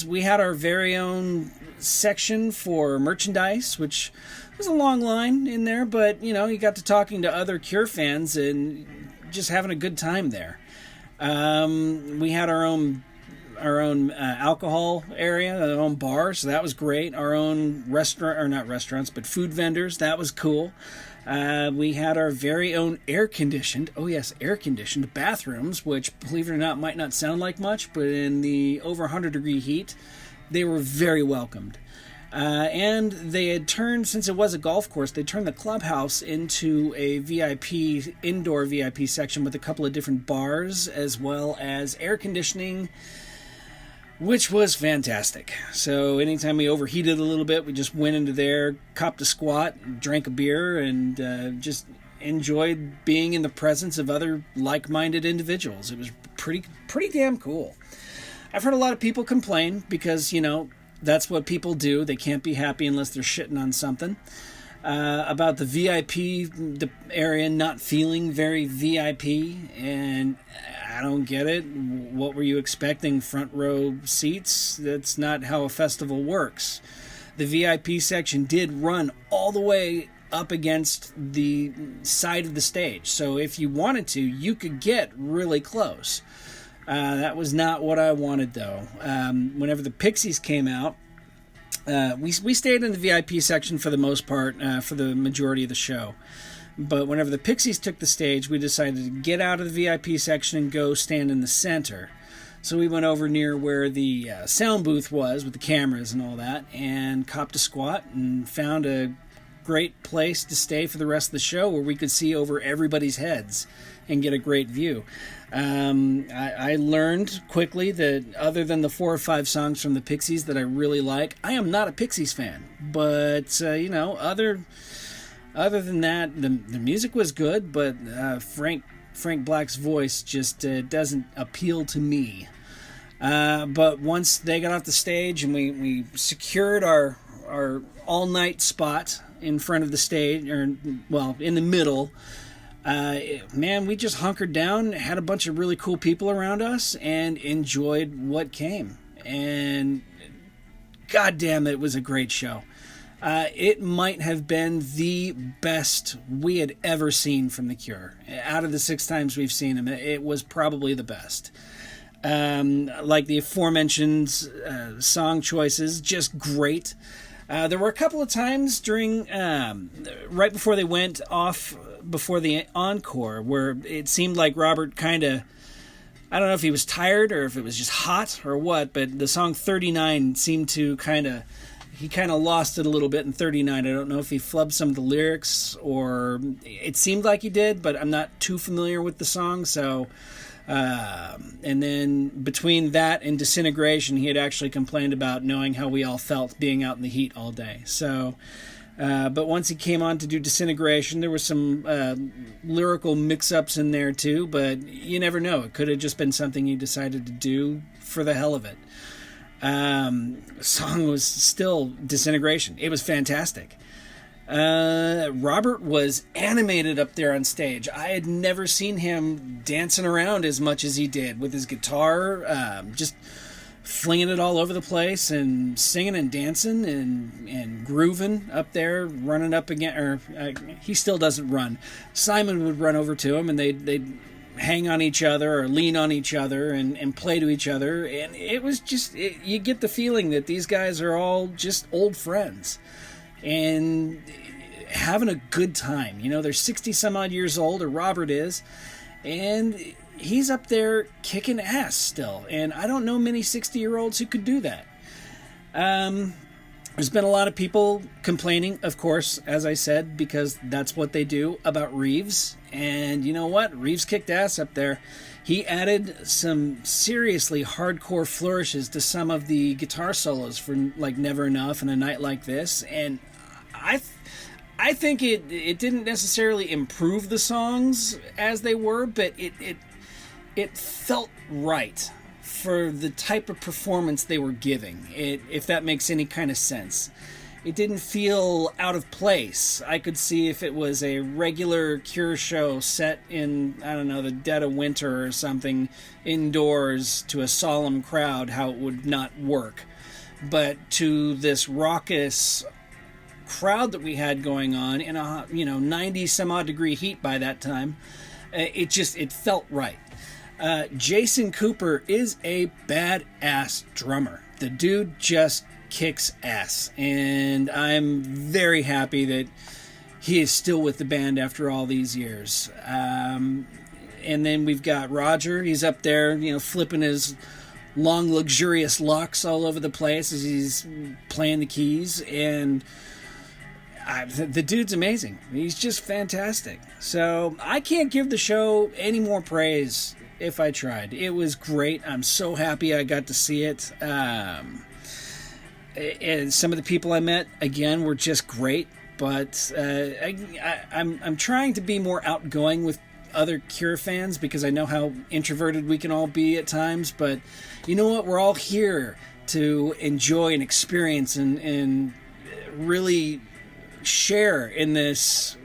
We had our very own section for merchandise, which was a long line in there, but you got to talking to other Cure fans and just having a good time there. We had our own alcohol area, our own bar, so that was great. Our own restaurant, or not restaurants, but food vendors, that was cool. We had our very own air-conditioned bathrooms, which, believe it or not, might not sound like much, but in the over 100-degree heat, they were very welcomed. And they had turned, since it was a golf course, they turned the clubhouse into a indoor VIP section with a couple of different bars, as well as air conditioning, which was fantastic. So anytime we overheated a little bit, we just went into there, copped a squat, drank a beer, and just enjoyed being in the presence of other like-minded individuals. It was pretty damn cool. I've heard a lot of people complain because, that's what people do. They can't be happy unless they're shitting on something. About the VIP area not feeling very VIP, and I don't get it. What were you expecting? Front row seats? That's not how a festival works. The VIP section did run all the way up against the side of the stage, so if you wanted to, you could get really close. That was not what I wanted, though. Whenever the Pixies came out, we stayed in the VIP section for the most part, for the majority of the show. But whenever the Pixies took the stage, we decided to get out of the VIP section and go stand in the center. So we went over near where the sound booth was with the cameras and all that, and copped a squat and found a great place to stay for the rest of the show where we could see over everybody's heads and get a great view. I learned quickly that other than the 4 or 5 songs from the Pixies that I really like, I am not a Pixies fan. But, other than that, the music was good, but Frank Black's voice just doesn't appeal to me. But once they got off the stage and we secured our all-night spot in front of the stage, in the middle, we just hunkered down, had a bunch of really cool people around us, and enjoyed what came. And goddamn, it was a great show. It might have been the best we had ever seen from The Cure. Out of the 6 times we've seen them, it was probably the best. Like the aforementioned song choices, just great. There were a couple of times during, right before they went off, before the encore, where it seemed like Robert kind of, I don't know if he was tired or if it was just hot or what, but the song 39 seemed to he kind of lost it a little bit in 39. I don't know if he flubbed some of the lyrics, or it seemed like he did, but I'm not too familiar with the song, so... and then between that and Disintegration, he had actually complained about knowing how we all felt being out in the heat all day. So, but once he came on to do Disintegration, there was some lyrical mix-ups in there too, but you never know. It could have just been something he decided to do for the hell of it. The song was still Disintegration. It was fantastic. Robert was animated up there on stage. I had never seen him dancing around as much as he did with his guitar, just flinging it all over the place and singing and dancing and grooving up there, running up again. He still doesn't run. Simon would run over to him and they'd hang on each other or lean on each other and play to each other. And it was just, you get the feeling that these guys are all just old friends and having a good time. They're 60 some odd years old, or Robert is, and he's up there kicking ass still. And I don't know many 60-year-olds who could do that. There's been a lot of people complaining, of course, as I said, because that's what they do, about Reeves. And you know what? Reeves kicked ass up there. He added some seriously hardcore flourishes to some of the guitar solos for like Never Enough and A Night Like This, and I think it didn't necessarily improve the songs as they were, but it felt right for the type of performance they were giving, if that makes any kind of sense. It didn't feel out of place. I could see if it was a regular Cure show set in, I don't know, the dead of winter or something, indoors to a solemn crowd, how it would not work. But to this raucous crowd that we had going on in a 90 some odd degree heat by that time, it felt right. Jason Cooper is a badass drummer. The dude just kicks ass, and I'm very happy that he is still with the band after all these years. And then we've got Roger. He's up there, flipping his long, luxurious locks all over the place as he's playing the keys, and the dude's amazing. He's just fantastic. So I can't give the show any more praise if I tried. It was great. I'm so happy I got to see it. And some of the people I met, again, were just great. But I'm trying to be more outgoing with other Cure fans because I know how introverted we can all be at times. But you know what? We're all here to enjoy and experience and really share in this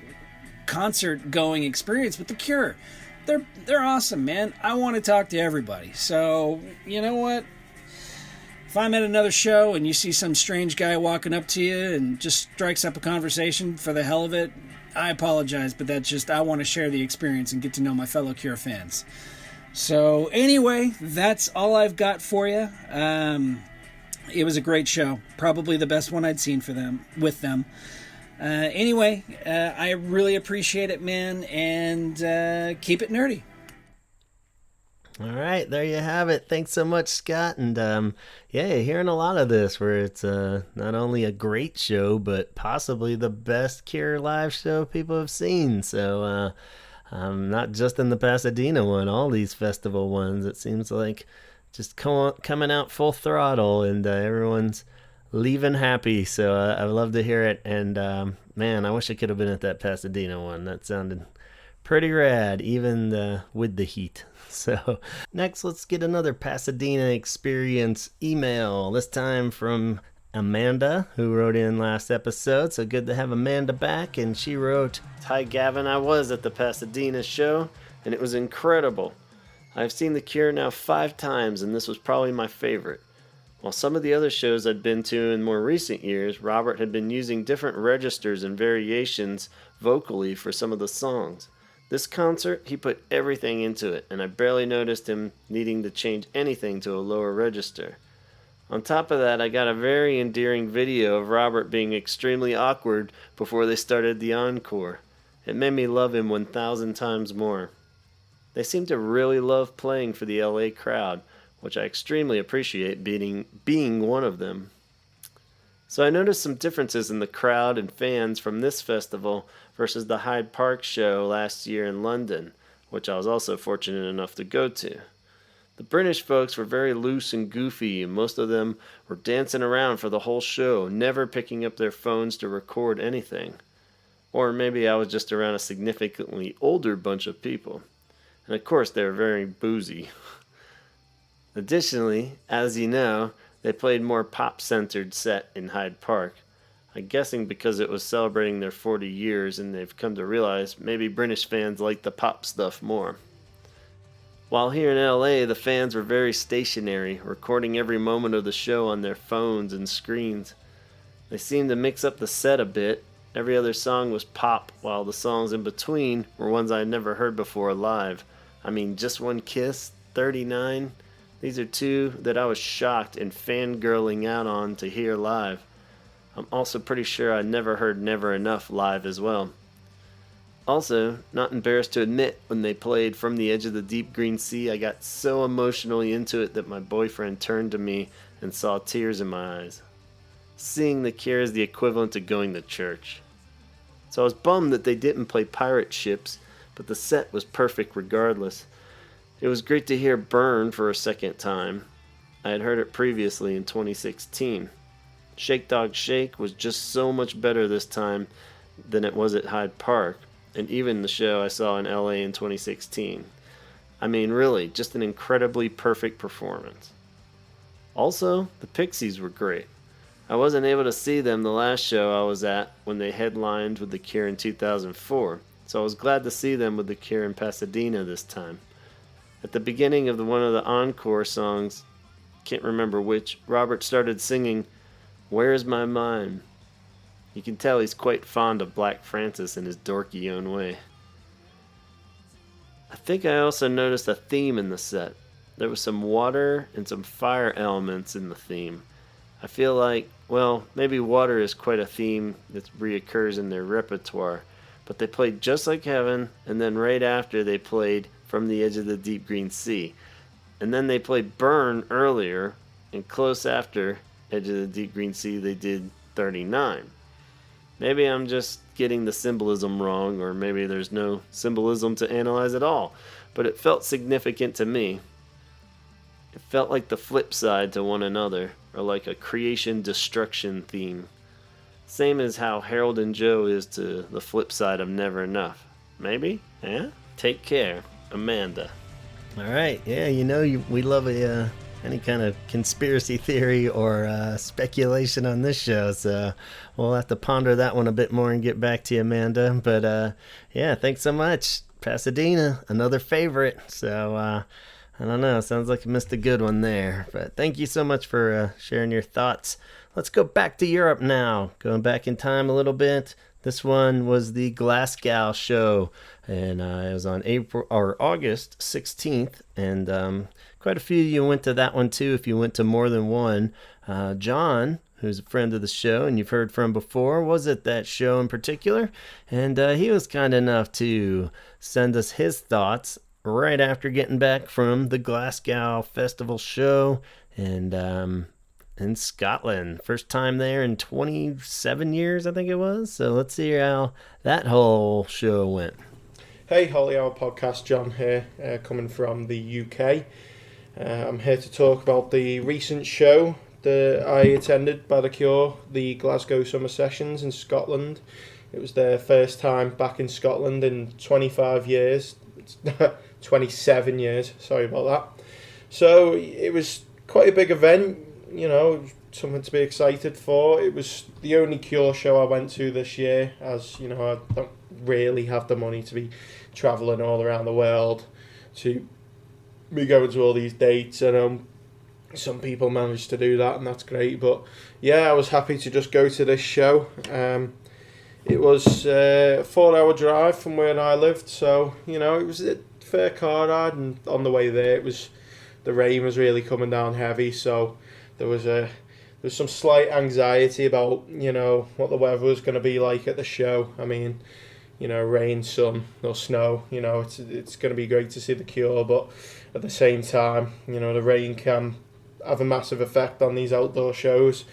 concert-going experience with the Cure. They're awesome, man. I want to talk to everybody. So, you know what? If I'm at another show and you see some strange guy walking up to you and just strikes up a conversation for the hell of it, I apologize, but that's just, I want to share the experience and get to know my fellow Cure fans. So anyway, that's all I've got for you. It was a great show. Probably the best one I'd seen with them. Anyway, I really appreciate it, man, and keep it nerdy. All right, there you have it. Thanks so much, Scott. And you're hearing a lot of this where it's not only a great show, but possibly the best Cure live show people have seen. So not just in the Pasadena one, all these festival ones, it seems like just coming out full throttle, and everyone's leaving happy. So I love to hear it. And man, I wish I could have been at that Pasadena one. That sounded pretty rad, even with the heat. So next, let's get another Pasadena experience email, this time from Amanda, who wrote in last episode. So good to have Amanda back. And she wrote, "Hi Gavin, I was at the Pasadena show and it was incredible. I've seen The Cure now 5 times and this was probably my favorite. While some of the other shows I'd been to in more recent years, Robert had been using different registers and variations vocally for some of the songs. This concert, he put everything into it, and I barely noticed him needing to change anything to a lower register. On top of that, I got a very endearing video of Robert being extremely awkward before they started the encore. It made me love him 1,000 times more. They seem to really love playing for the LA crowd, which I extremely appreciate being one of them. So I noticed some differences in the crowd and fans from this festival versus the Hyde Park show last year in London, which I was also fortunate enough to go to. The British folks were very loose and goofy, and most of them were dancing around for the whole show, never picking up their phones to record anything. Or maybe I was just around a significantly older bunch of people. And of course they were very boozy. Additionally, as you know, they played more pop-centered set in Hyde Park. I'm guessing because it was celebrating their 40 years and they've come to realize maybe British fans like the pop stuff more. While here in LA, the fans were very stationary, recording every moment of the show on their phones and screens. They seemed to mix up the set a bit. Every other song was pop, while the songs in between were ones I had never heard before live. I mean, Just One Kiss, 39... These are 2 that I was shocked and fangirling out on to hear live. I'm also pretty sure I never heard Never Enough live as well. Also, not embarrassed to admit, when they played From the Edge of the Deep Green Sea, I got so emotionally into it that my boyfriend turned to me and saw tears in my eyes. Seeing The Cure is the equivalent to going to church. So I was bummed that they didn't play Pirate Ships, but the set was perfect regardless. It was great to hear Burn for a second time. I had heard it previously in 2016. Shake Dog Shake was just so much better this time than it was at Hyde Park, and even the show I saw in LA in 2016. I mean, really, just an incredibly perfect performance. Also, the Pixies were great. I wasn't able to see them the last show I was at when they headlined with The Cure in 2004, so I was glad to see them with The Cure in Pasadena this time. At the beginning of one of the encore songs, can't remember which, Robert started singing, "Where's My Mind?" You can tell he's quite fond of Black Francis in his dorky own way. I think I also noticed a theme in the set. There was some water and some fire elements in the theme. I feel like, well, maybe water is quite a theme that reoccurs in their repertoire, but they played Just Like Heaven, and then right after they played From the Edge of the Deep Green Sea. And then they played Burn earlier, and close after Edge of the Deep Green Sea they did 39. Maybe I'm just getting the symbolism wrong, or maybe there's no symbolism to analyze at all, but it felt significant to me. It felt like the flip side to one another, or like a creation-destruction theme. Same as how Harold and Joe is to the flip side of Never Enough. Maybe? Yeah? Take care, Amanda. All right. Yeah, we love any kind of conspiracy theory or speculation on this show, so we'll have to ponder that one a bit more and get back to you, Amanda. But yeah, thanks so much. Pasadena, another favorite. So I don't know, sounds like you missed a good one there. But thank you so much for sharing your thoughts. Let's go back to Europe now. Going back in time a little bit. This one was the Glasgow show, and it was on August 16th, and quite a few of you went to that one too if you went to more than one. John, who's a friend of the show and you've heard from before, was at that show in particular, and he was kind enough to send us his thoughts right after getting back from the Glasgow Festival show in Scotland. First time there in 27 years, I think it was. So let's see how that whole show went. Hey, Holy Hour Podcast, John here, coming from the UK. I'm here to talk about the recent show that I attended by The Cure, the Glasgow Summer Sessions in Scotland. It was their first time back in Scotland in 25 years. 27 years, sorry about that. So it was quite a big event, something to be excited for. It was the only Cure show I went to this year, as I don't really have the money to be travelling all around the world to be going to all these dates. And some people managed to do that, and that's great. But yeah, I was happy to just go to this show. It was a 4-hour drive from where I lived, so it was a fair car ride. And on the way there, the rain was really coming down heavy, so there was some slight anxiety about what the weather was going to be like at the show. I mean, rain, sun, or snow. It's going to be great to see The Cure, but at the same time, the rain can have a massive effect on these outdoor shows.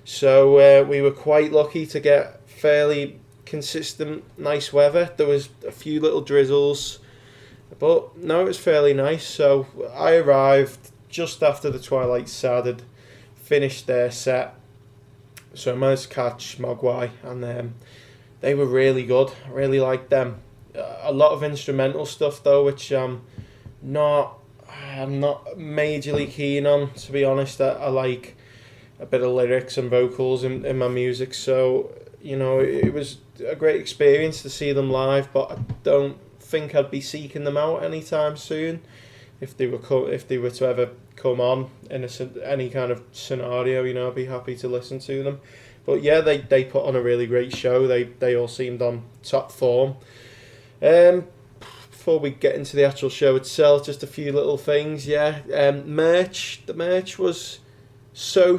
So we were quite lucky to get fairly consistent, nice weather. There was a few little drizzles, but no, it was fairly nice. So I arrived just after the Twilight Sad had finished their set. So I managed to catch Mogwai, and they were really good. I really liked them. A lot of instrumental stuff though, which I'm not majorly keen on, to be honest. I like a bit of lyrics and vocals in my music, so it was a great experience to see them live, but I don't think I'd be seeking them out anytime soon if they were to ever come on in any kind of scenario. I'd be happy to listen to them. But yeah, they put on a really great show. They all seemed on top form. Before we get into the actual show itself, just a few little things. Merch. The merch was so.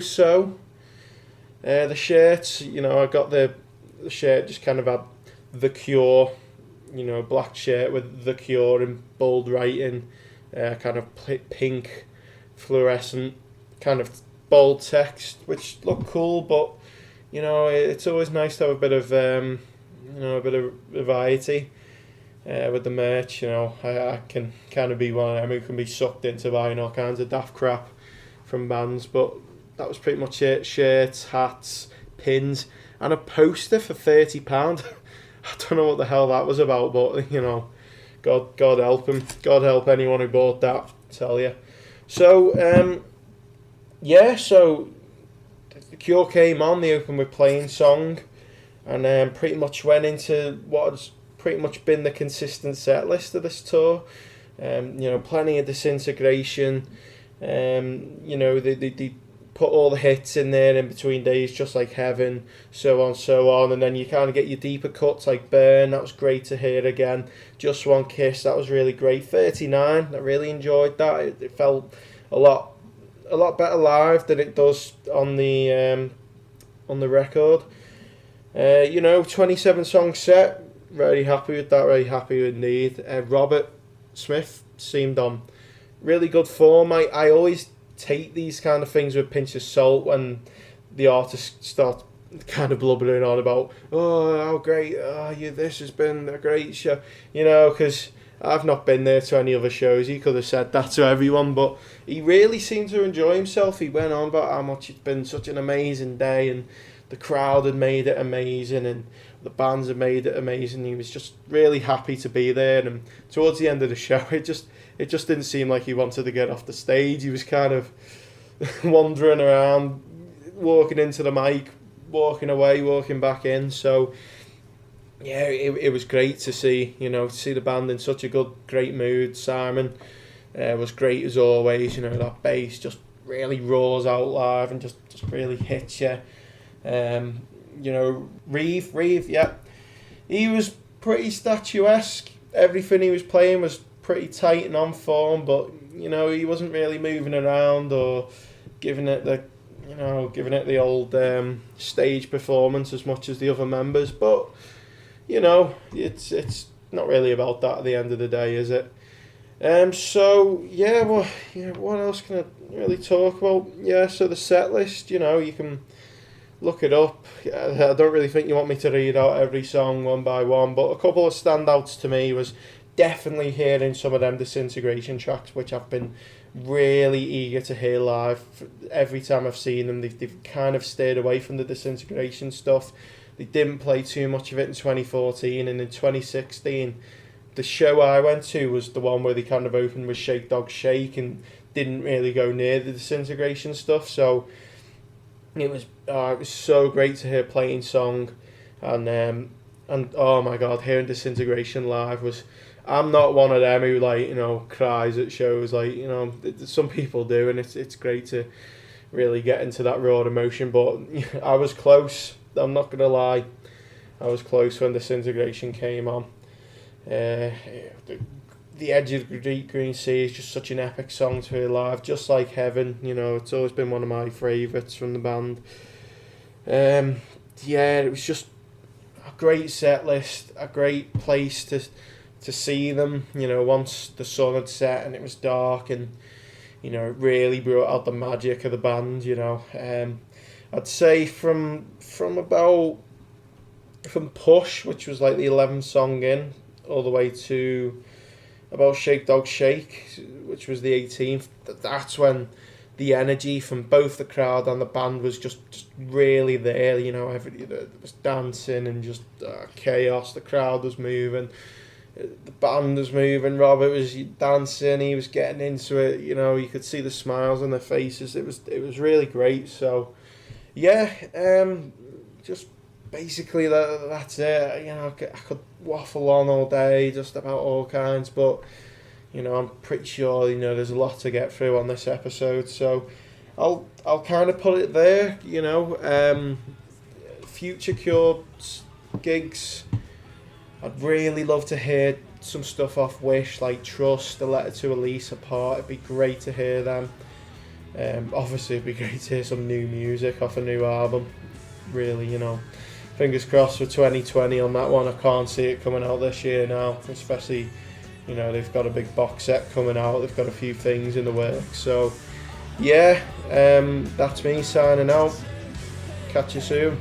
The shirts, I got the shirt, just kind of had The Cure, black shirt with The Cure in bold writing, kind of pink fluorescent kind of bold text, which looked cool, but it's always nice to have a bit of variety with the merch. I can kind of be one of them who can be sucked into buying all kinds of daft crap from bands, but that was pretty much it. Shirts, hats, pins, and a poster for £30. I don't know what the hell that was about, but God help him. God help anyone who bought that, I tell you. So so the Cure came on. They opened with Plain Song, and pretty much went into what has pretty much been the consistent set list of this tour. Plenty of Disintegration. They put all the hits in there in between days, just like Heaven, so on, and then you kind of get your deeper cuts like Burn. That was great to hear again. Just One Kiss, that was really great. 39, I really enjoyed that. It felt a lot better live than it does on the record. 27 song set, very happy with that, very happy indeed. Robert Smith seemed on really good form. I always take these kind of things with a pinch of salt when the artists start kind of blubbering on about, oh, how great, this has been a great show, because I've not been there to any other shows. He could have said that to everyone, but he really seemed to enjoy himself. He went on about how much it's been such an amazing day, and the crowd had made it amazing, and the bands had made it amazing. He was just really happy to be there, and towards the end of the show, it just didn't seem like he wanted to get off the stage. He was kind of wandering around, walking into the mic, walking away, walking back in. So yeah, it was great to see, see the band in such a great mood. Simon was great as always. That bass just really roars out live and just really hits you. Reeve, yeah, he was pretty statuesque. Everything he was playing was pretty tight and on form, but he wasn't really moving around or giving it the old stage performance as much as the other members. But it's not really about that at the end of the day, is it? What else can I really talk about? So the set list, you can look it up. I don't really think you want me to read out every song one by one, but a couple of standouts to me was definitely hearing some of them Disintegration tracks, which I've been really eager to hear live. Every time I've seen them, they've kind of stayed away from the Disintegration stuff. They didn't play too much of it in 2014, and in 2016, the show I went to was the one where they kind of opened with Shake Dog Shake and didn't really go near the Disintegration stuff. So it was so great to hear Plain Song, and oh my god, hearing Disintegration live was. I'm not one of them who cries at shows some people do, and it's great to really get into that raw emotion. But I was close. I'm not gonna lie, I was close when Disintegration came on. The Edge of the Deep Green Sea is just such an epic song to hear live, just like Heaven. It's always been one of my favourites from the band. It was just a great set list, a great place to see them, once the sun had set and it was dark, and it really brought out the magic of the band. I'd say from Push, which was like the 11th song in, all the way to about Shake Dog Shake, which was the 18th. That's when the energy from both the crowd and the band was just really there. Everybody was dancing and just chaos. The crowd was moving. The band was moving. Robert was dancing. He was getting into it. You could see the smiles on their faces. It was really great. So, just basically that's it. I could waffle on all day just about all kinds, but I'm pretty sure there's a lot to get through on this episode. So, I'll kind of put it there. Future Cure gigs. I'd really love to hear some stuff off Wish, like Trust, A Letter to Elise, Apart. It'd be great to hear them. Obviously, it'd be great to hear some new music off a new album. Really, fingers crossed for 2020 on that one. I can't see it coming out this year now, especially, they've got a big box set coming out. They've got a few things in the works. So, that's me signing out. Catch you soon.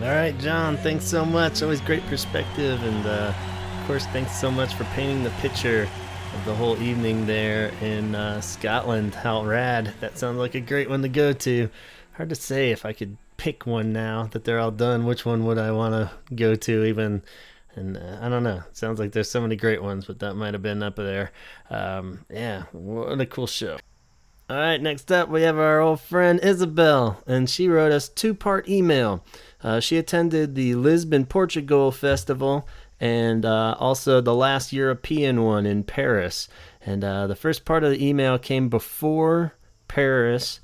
All right, John, thanks so much. Always great perspective. And, of course, thanks so much for painting the picture of the whole evening there in Scotland. How rad. That sounds like a great one to go to. Hard to say if I could pick one now that they're all done. Which one would I want to go to even? And I don't know. It sounds like there's so many great ones, but that might have been up there. Yeah, what a cool show. All right, next up we have our old friend Isabel, and she wrote us 2-part email. She attended the Lisbon, Portugal festival and also the last European one in Paris. And the first part of the email came before Paris,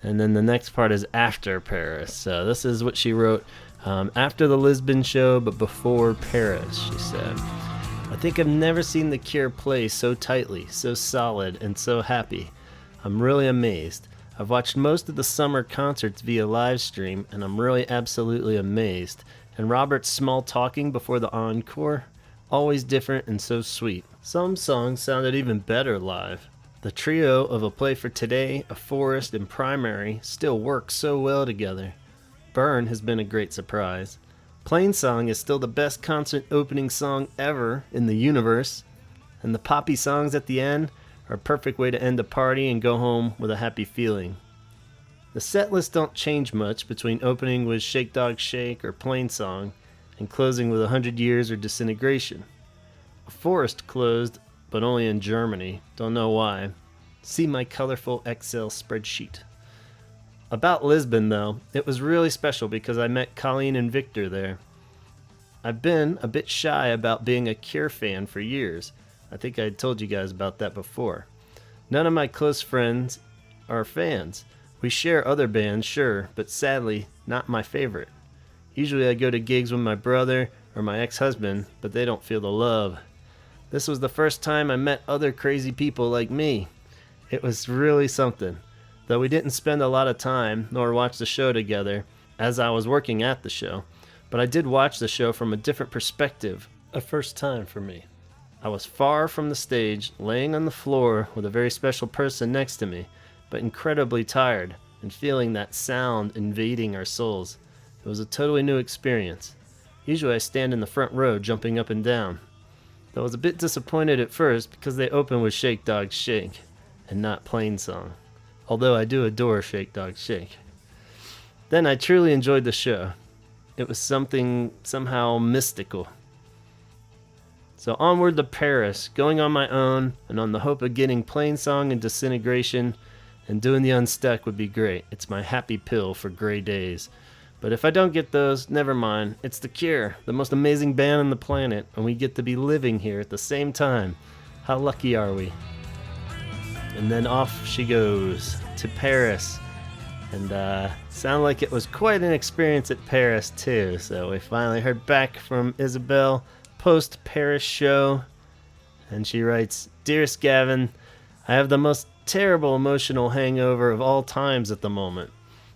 and then the next part is after Paris. So this is what she wrote. After the Lisbon show, but before Paris, she said, I think I've never seen The Cure play so tightly, so solid, and so happy. I'm really amazed. I've watched most of the summer concerts via live stream, and I'm really absolutely amazed. And Robert's small talking before the encore, always different and so sweet. Some songs sounded even better live. The trio of A Play for Today, A Forest, and Primary still work so well together. Burn has been a great surprise. Plainsong is still the best concert opening song ever in the universe, and the poppy songs at the end are a perfect way to end a party and go home with a happy feeling. The set list don't change much between opening with Shake Dog Shake or Plainsong and closing with 100 Years or Disintegration. A Forest closed, but only in Germany. Don't know why. See my colorful Excel spreadsheet. About Lisbon, though, it was really special because I met Colleen and Victor there. I've been a bit shy about being a Cure fan for years. I think I had told you guys about that before. None of my close friends are fans. We share other bands, sure, but sadly, not my favorite. Usually I go to gigs with my brother or my ex-husband, but they don't feel the love. This was the first time I met other crazy people like me. It was really something. Though we didn't spend a lot of time, nor watch the show together, as I was working at the show, but I did watch the show from a different perspective, a first time for me. I was far from the stage, laying on the floor with a very special person next to me, but incredibly tired, and feeling that sound invading our souls. It was a totally new experience. Usually I stand in the front row, jumping up and down. Though I was a bit disappointed at first, because they opened with Shake Dog Shake, and not Plainsong. Although I do adore Shake Dog Shake. Then I truly enjoyed the show. It was something somehow mystical. So onward to Paris, going on my own, and on the hope of getting Plainsong and Disintegration, and doing the Unstuck would be great. It's my happy pill for gray days. But if I don't get those, never mind. It's The Cure, the most amazing band on the planet, and we get to be living here at the same time. How lucky are we? And then off she goes to Paris. And sounded like it was quite an experience at Paris too. So we finally heard back from Isabel post-Paris show. And she writes, Dearest Gavin, I have the most terrible emotional hangover of all times at the moment.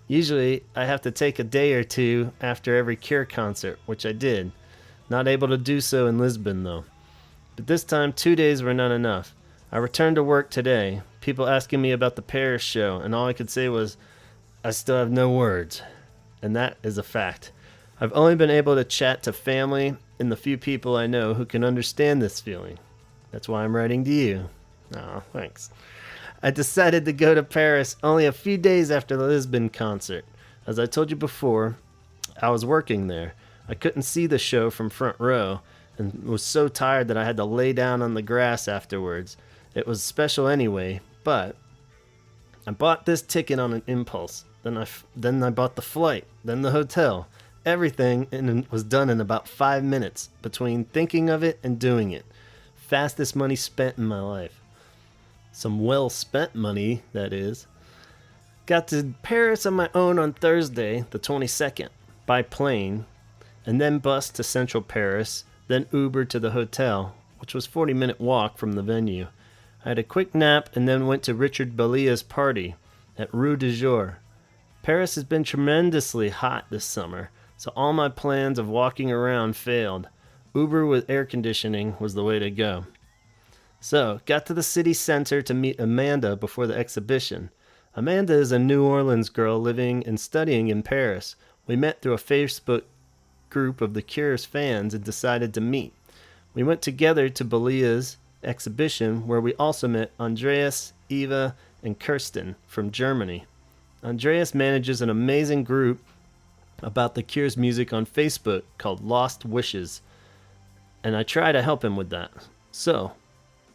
Usually I have to take a day or two after every Cure concert, which I did. Not able to do so in Lisbon though. But this time 2 days were not enough. I returned to work today, people asking me about the Paris show, and all I could say was, I still have no words. And that is a fact. I've only been able to chat to family and the few people I know who can understand this feeling. That's why I'm writing to you. Aw, thanks. I decided to go to Paris only a few days after the Lisbon concert. As I told you before, I was working there. I couldn't see the show from front row, and was so tired that I had to lay down on the grass afterwards. It was special anyway, but I bought this ticket on an impulse. Then I bought the flight, then the hotel. Everything was done in about 5 minutes between thinking of it and doing it. Fastest money spent in my life. Some well-spent money, that is. Got to Paris on my own on Thursday, the 22nd, by plane, and then bus to central Paris, then Uber to the hotel, which was a 40-minute walk from the venue. I had a quick nap and then went to Richard Balia's party at Rue de Jour. Paris has been tremendously hot this summer, so all my plans of walking around failed. Uber with air conditioning was the way to go. So, got to the city center to meet Amanda before the exhibition. Amanda is a New Orleans girl living and studying in Paris. We met through a Facebook group of the Cure's fans and decided to meet. We went together to Balia's exhibition where we also met Andreas, Eva, and Kirsten from Germany. Andreas manages an amazing group about the Cure's music on Facebook called Lost Wishes, and I try to help him with that. So,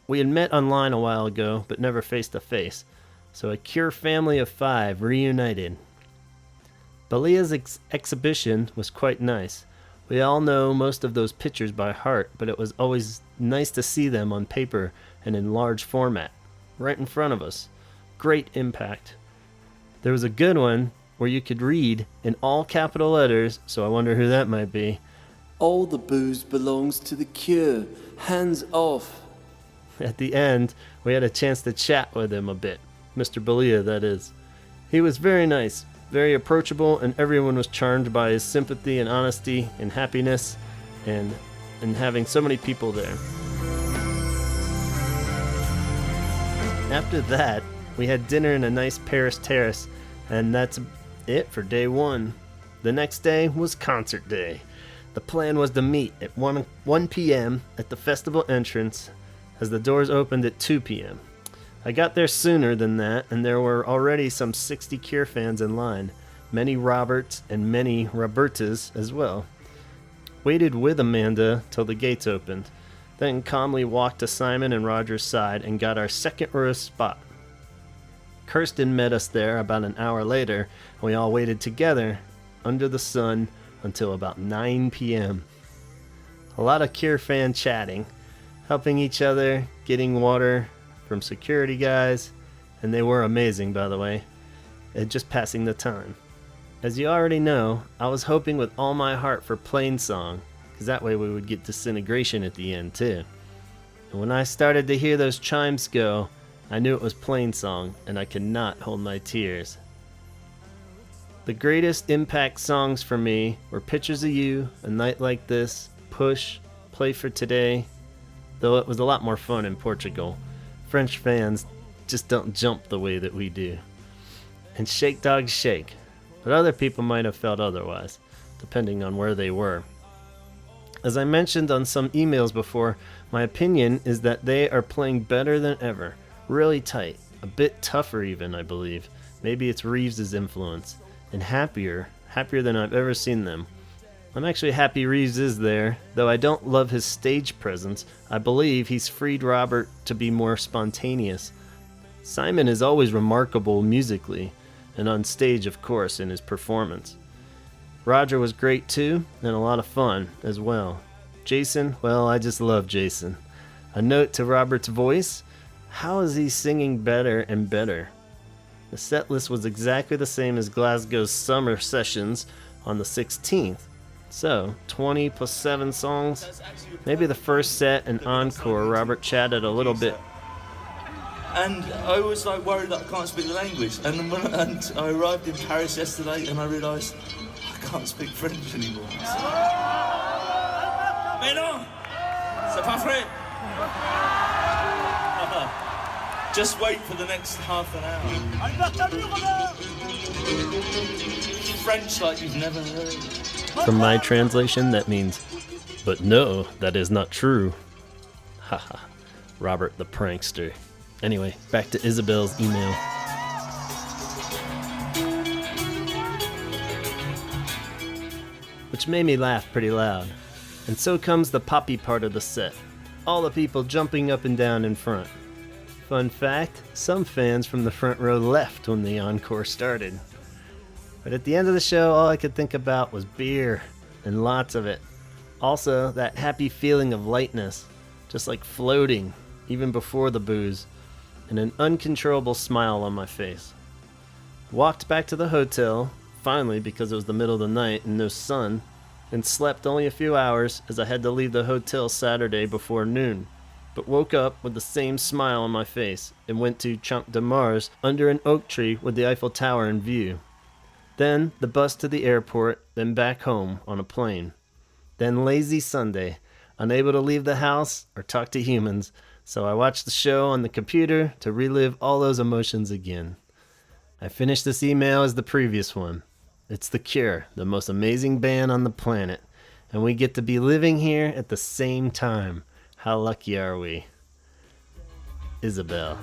we had met online a while ago, but never face to face. So a Cure family of 5 reunited. Balia's exhibition was quite nice. We all know most of those pictures by heart, but it was always nice to see them on paper and in large format, right in front of us. Great impact. There was a good one where you could read in all capital letters, so I wonder who that might be. "All the booze belongs to the Cure. Hands off." At the end, we had a chance to chat with him a bit. Mr. Balia, that is. He was very nice, very approachable, and everyone was charmed by his sympathy and honesty and happiness and having so many people there. After that, we had dinner in a nice Paris terrace, and that's it for day 1. The next day was concert day. The plan was to meet at 1 p.m. at the festival entrance, as the doors opened at 2 p.m. I got there sooner than that, and there were already some 60 Cure fans in line, many Roberts and many Robertas as well. Waited with Amanda till the gates opened, then calmly walked to Simon and Roger's side and got our second row spot. Kirsten met us there about an hour later, and we all waited together under the sun until about 9 p.m. A lot of Cure fan chatting, helping each other, getting water from security guys, and they were amazing, by the way, and just passing the time. As you already know, I was hoping with all my heart for Plain Song, because that way we would get Disintegration at the end too. And when I started to hear those chimes go, I knew it was Plain Song, and I could not hold my tears. The greatest impact songs for me were Pictures of You, A Night Like This, Push, Play for Today, though it was a lot more fun in Portugal. French fans just don't jump the way that we do. And Shake Dog Shake, but other people might have felt otherwise, depending on where they were. As I mentioned on some emails before, my opinion is that they are playing better than ever, really tight, a bit tougher even, I believe. Maybe it's Reeves' influence, and happier than I've ever seen them. I'm actually happy Reeves is there, though I don't love his stage presence. I believe he's freed Robert to be more spontaneous. Simon is always remarkable musically, and on stage, of course, in his performance. Roger was great too, and a lot of fun as well. Jason, well, I just love Jason. A note to Robert's voice, how is he singing better and better? The set list was exactly the same as Glasgow's summer sessions on the 16th. So, 20 plus 7 songs. Maybe the first set and encore, Robert chatted a little bit. And I was worried that I can't speak the language. And I arrived in Paris yesterday and I realised I can't speak French anymore. Mais non, c'est pas vrai. Just wait for the next half an hour. French like you've never heard. From my translation, that means, but no, that is not true. Haha, Robert the prankster. Anyway, back to Isabel's email. Which made me laugh pretty loud. And so comes the poppy part of the set. All the people jumping up and down in front. Fun fact, some fans from the front row left when the encore started. But at the end of the show, all I could think about was beer, and lots of it. Also, that happy feeling of lightness, just like floating, even before the booze, and an uncontrollable smile on my face. Walked back to the hotel, finally because it was the middle of the night and no sun, and slept only a few hours as I had to leave the hotel Saturday before noon, but woke up with the same smile on my face and went to Champ de Mars under an oak tree with the Eiffel Tower in view. Then the bus to the airport, then back home on a plane. Then lazy Sunday, unable to leave the house or talk to humans, so I watched the show on the computer to relive all those emotions again. I finished this email as the previous one. It's The Cure, the most amazing band on the planet, and we get to be living here at the same time. How lucky are we? Isabel.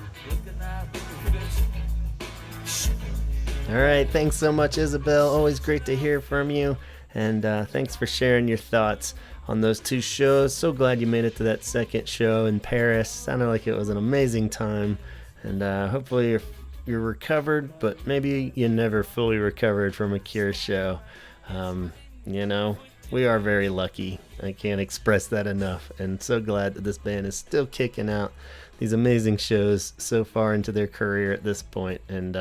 All right, thanks so much, Isabel. Always great to hear from you, and thanks for sharing your thoughts on those two shows. So glad you made it to that second show in Paris. Sounded like it was an amazing time, and hopefully you're recovered, but maybe you never fully recovered from a Cure show. We are very lucky. I can't express that enough, and so glad that this band is still kicking out these amazing shows so far into their career at this point, and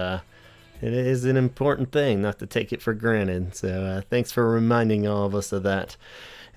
it is an important thing not to take it for granted. So thanks for reminding all of us of that.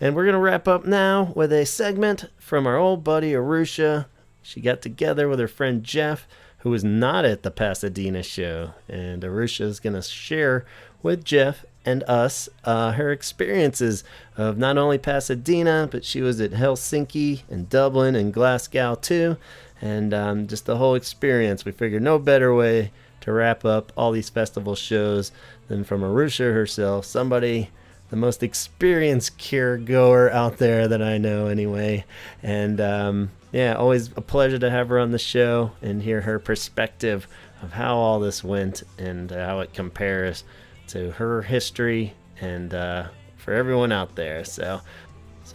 And we're going to wrap up now with a segment from our old buddy Arusha. She got together with her friend Jeff, who was not at the Pasadena show, and Arusha is going to share with Jeff and us her experiences of not only Pasadena, but she was at Helsinki and Dublin and Glasgow too, and just the whole experience. We figured no better way to wrap up all these festival shows than from Arusha herself, somebody, the most experienced Cure goer out there that I know anyway. And always a pleasure to have her on the show and hear her perspective of how all this went and how it compares to her history and for everyone out there. So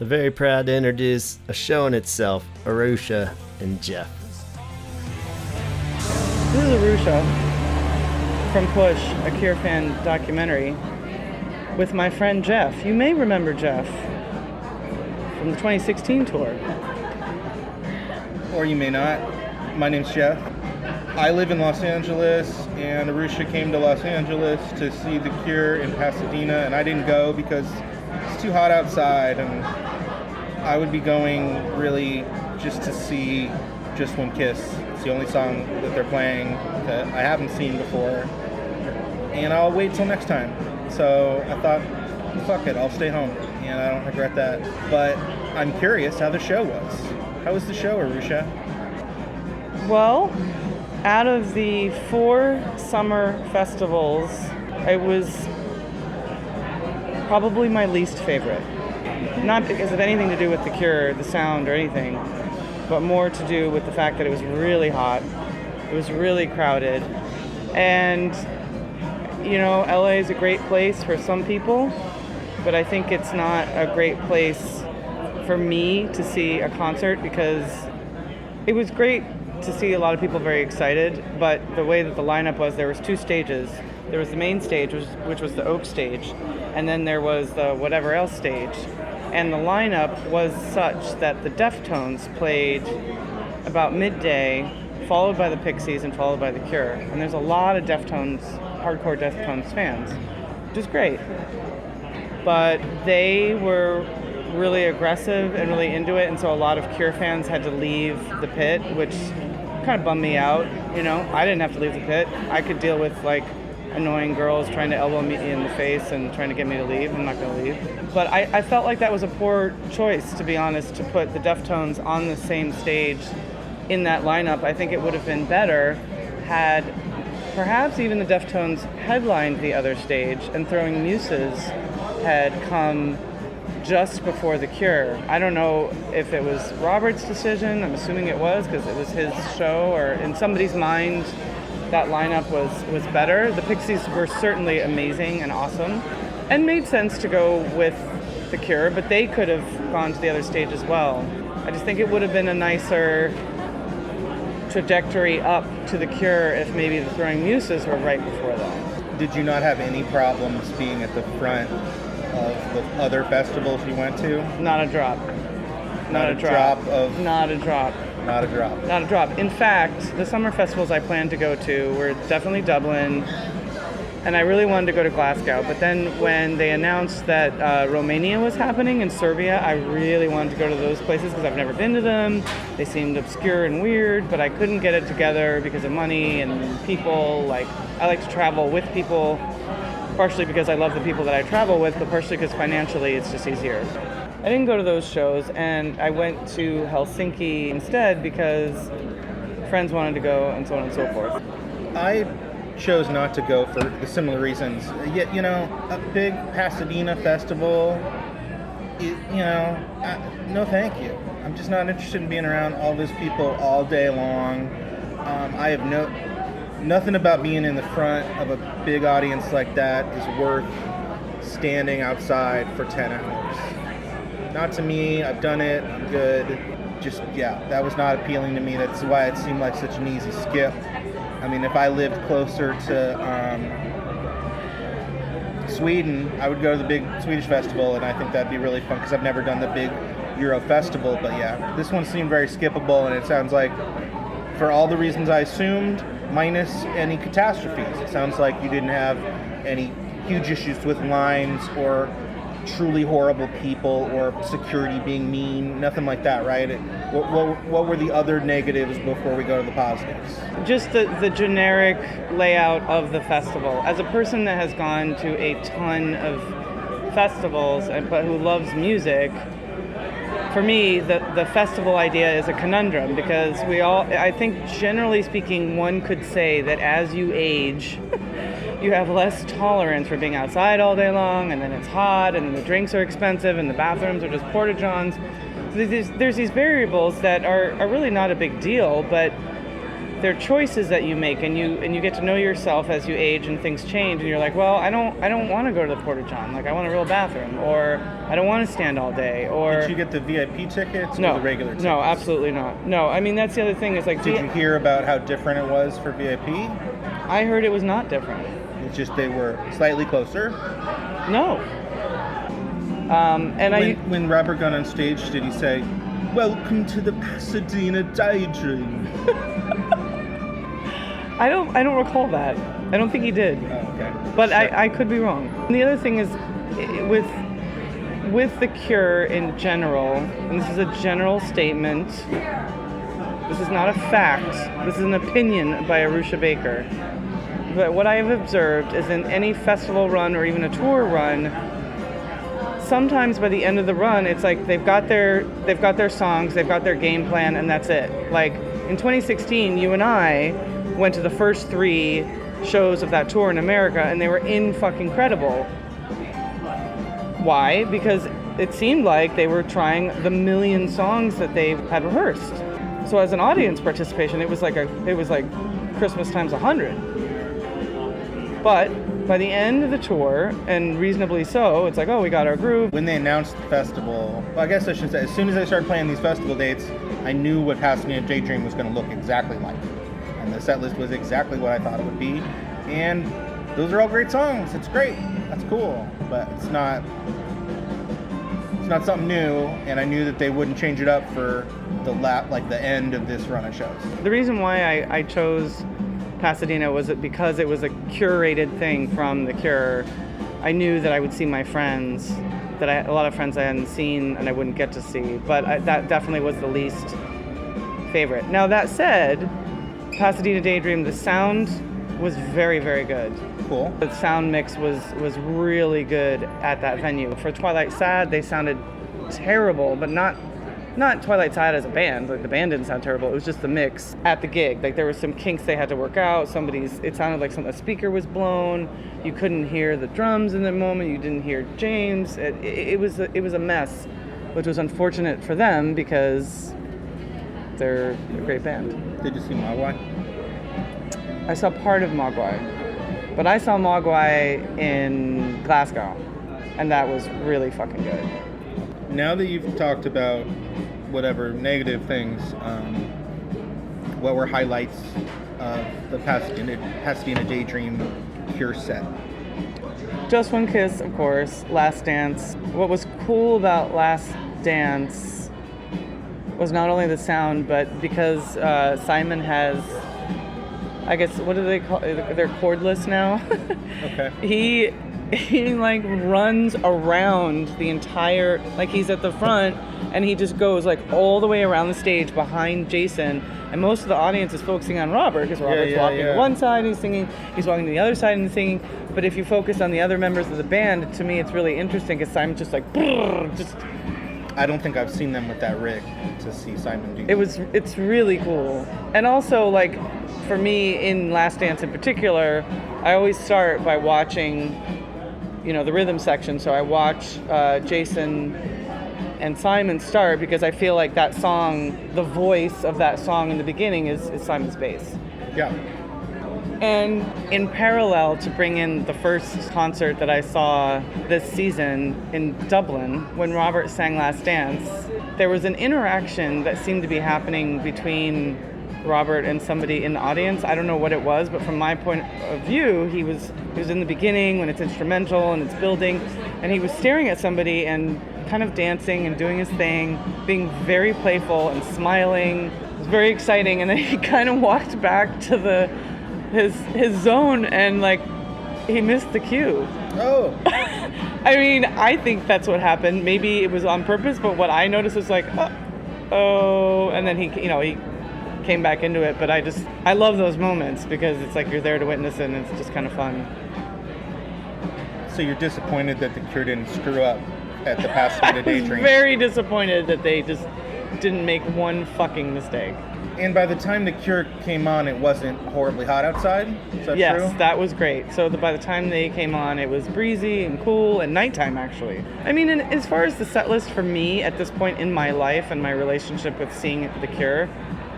very proud to introduce a show in itself, Arusha and Jeff. This is Arusha from Push, a Cure fan documentary, with my friend Jeff. You may remember Jeff from the 2016 tour. Or you may not. My name's Jeff. I live in Los Angeles, and Arusha came to Los Angeles to see The Cure in Pasadena, and I didn't go because it's too hot outside, and I would be going really just to see Just One Kiss. It's the only song that they're playing that I haven't seen before, and I'll wait till next time. So I thought, fuck it, I'll stay home, and I don't regret that. But I'm curious how the show was. How was the show, Arusha? Well, out of the 4 summer festivals, it was probably my least favorite. Not because of anything to do with The Cure, the sound, or anything, but more to do with the fact that it was really hot. It was really crowded. And, LA is a great place for some people, but I think it's not a great place for me to see a concert, because it was great to see a lot of people very excited, but the way that the lineup was, there was 2 stages. There was the main stage, which was the Oak stage, and then there was the whatever else stage. And the lineup was such that the Deftones played about midday, followed by the Pixies and followed by The Cure. And there's a lot of Deftones, hardcore Deftones fans, which is great. But they were really aggressive and really into it, and so a lot of Cure fans had to leave the pit, which kind of bummed me out. I didn't have to leave the pit. I could deal with annoying girls trying to elbow me in the face and trying to get me to leave. I'm not going to leave. But I felt like that was a poor choice, to be honest, to put the Deftones on the same stage in that lineup. I think it would have been better had perhaps even the Deftones headlined the other stage and Throwing Muses had come just before The Cure. I don't know if it was Robert's decision. I'm assuming it was, because it was his show, or in somebody's mind that lineup was better. The Pixies were certainly amazing and awesome, and made sense to go with The Cure, but they could have gone to the other stage as well. I just think it would have been a nicer trajectory up to The Cure if maybe the Throwing Muses were right before that. Did you not have any problems being at the front of the other festivals you went to? Not a drop. Not a drop. In fact, the summer festivals I planned to go to were definitely Dublin, and I really wanted to go to Glasgow. But then when they announced that Romania was happening in Serbia, I really wanted to go to those places because I've never been to them. They seemed obscure and weird, but I couldn't get it together because of money and people. I like to travel with people, partially because I love the people that I travel with, but partially because financially it's just easier. I didn't go to those shows, and I went to Helsinki instead because friends wanted to go, and so on and so forth. I chose not to go for the similar reasons. Yet, a big Pasadena festival, no thank you. I'm just not interested in being around all those people all day long. I have nothing about being in the front of a big audience like that is worth standing outside for 10 hours. Not to me. I've done it. I'm good. Just, yeah, that was not appealing to me. That's why it seemed like such an easy skip. I mean, if I lived closer to Sweden, I would go to the big Swedish festival, and I think that'd be really fun because I've never done the big Euro festival. But yeah, this one seemed very skippable, and it sounds like, for all the reasons I assumed, minus any catastrophes. It sounds like you didn't have any huge issues with lines or truly horrible people or security being mean, nothing like that, right? What were the other negatives before we go to the positives? Just the generic layout of the festival. As a person that has gone to a ton of festivals but who loves music, for me, the festival idea is a conundrum because I think generally speaking, one could say that as you age, you have less tolerance for being outside all day long, and then it's hot, and then the drinks are expensive, and the bathrooms are just porta-johns. There's these variables that are really not a big deal, but they're choices that you make, and you get to know yourself as you age and things change, and you're like, well, I don't want to go to the porta-john, like I want a real bathroom, or I don't want to stand all day, or... Did you get the VIP tickets or the regular tickets? No, absolutely not. No, I mean, that's the other thing, is like... Did you hear about how different it was for VIP? I heard it was not different. It's just they were slightly closer? No. When Robert got on stage, did he say, "Welcome to the Pasadena Daydream"? I don't recall that. I don't think he did. Oh, okay. But sure. I could be wrong. And the other thing is, with The Cure in general, and this is a general statement, this is not a fact, this is an opinion by Arusha Baker. But what I have observed is in any festival run or even a tour run, sometimes by the end of the run, it's like they've got their songs, they've got their game plan, and that's it. Like in 2016, you and I went to the first 3 shows of that tour in America, and they were in-fucking-credible. Why? Because it seemed like they were trying the million songs that they had rehearsed. So as an audience participation, it was like Christmas times 100. But by the end of the tour, and reasonably so, it's like, oh, we got our groove. When they announced the festival, well, I guess I should say, as soon as they started playing these festival dates, I knew what Pasadena Daydream was going to look exactly like. And the set list was exactly what I thought it would be. And those are all great songs. It's great. That's cool. But it's not something new, and I knew that they wouldn't change it up for the end of this run of shows. The reason why I chose Pasadena was because it was a curated thing from The Cure. I knew that I would see my friends, a lot of friends I hadn't seen and I wouldn't get to see, but that definitely was the least favorite. Now that said, Pasadena Daydream, the sound was very, very good. Cool. The sound mix was really good at that venue. For Twilight Sad, they sounded terrible, but not Twilight Sad as a band. Like the band didn't sound terrible. It was just the mix at the gig. Like there were some kinks they had to work out. It sounded like a speaker was blown. You couldn't hear the drums in the moment. You didn't hear James. It was a mess, which was unfortunate for them because they're a great band. Did you see Mogwai? I saw part of Mogwai, but I saw Mogwai in Glasgow, and that was really fucking good. Now that you've talked about whatever negative things, what were highlights of the Pasadena Daydream Cure set? Just One Kiss, of course. Last Dance. What was cool about Last Dance was not only the sound, but because Simon has, I guess, what do they call it? They're cordless now. Okay. He like runs around the entire, like he's at the front and he just goes like all the way around the stage behind Jason, and most of the audience is focusing on Robert because Robert's walking to one side, he's singing, he's walking to the other side and singing. But if you focus on the other members of the band, to me it's really interesting because Simon's just like just. I don't think I've seen them with that rig to see Simon do that. It's really cool. And also, like, for me in Last Dance in particular, I always start by watching, the rhythm section. So I watch Jason and Simon start because I feel like that song, the voice of that song in the beginning is Simon's bass. Yeah. And in parallel to bring in the first concert that I saw this season in Dublin, when Robert sang Last Dance, there was an interaction that seemed to be happening between Robert and somebody in the audience. I don't know what it was, but from my point of view, he was in the beginning when it's instrumental and it's building, and he was staring at somebody and kind of dancing and doing his thing, being very playful and smiling. It was very exciting, and then he kind of walked back to his zone and like he missed the cue. Oh. I mean, I think that's what happened. Maybe it was on purpose, but what I noticed was like, oh, and then he came back into it. But I love those moments because it's like you're there to witness it, and it's just kind of fun. So you're disappointed that the Cure didn't screw up at the Pasadena Day Train? Very disappointed that they just didn't make one fucking mistake. And by the time the Cure came on, it wasn't horribly hot outside? Is that true? Yes, that was great. So by the time they came on, it was breezy and cool, and nighttime, actually. I mean, and as far as the set list for me at this point in my life and my relationship with seeing the Cure,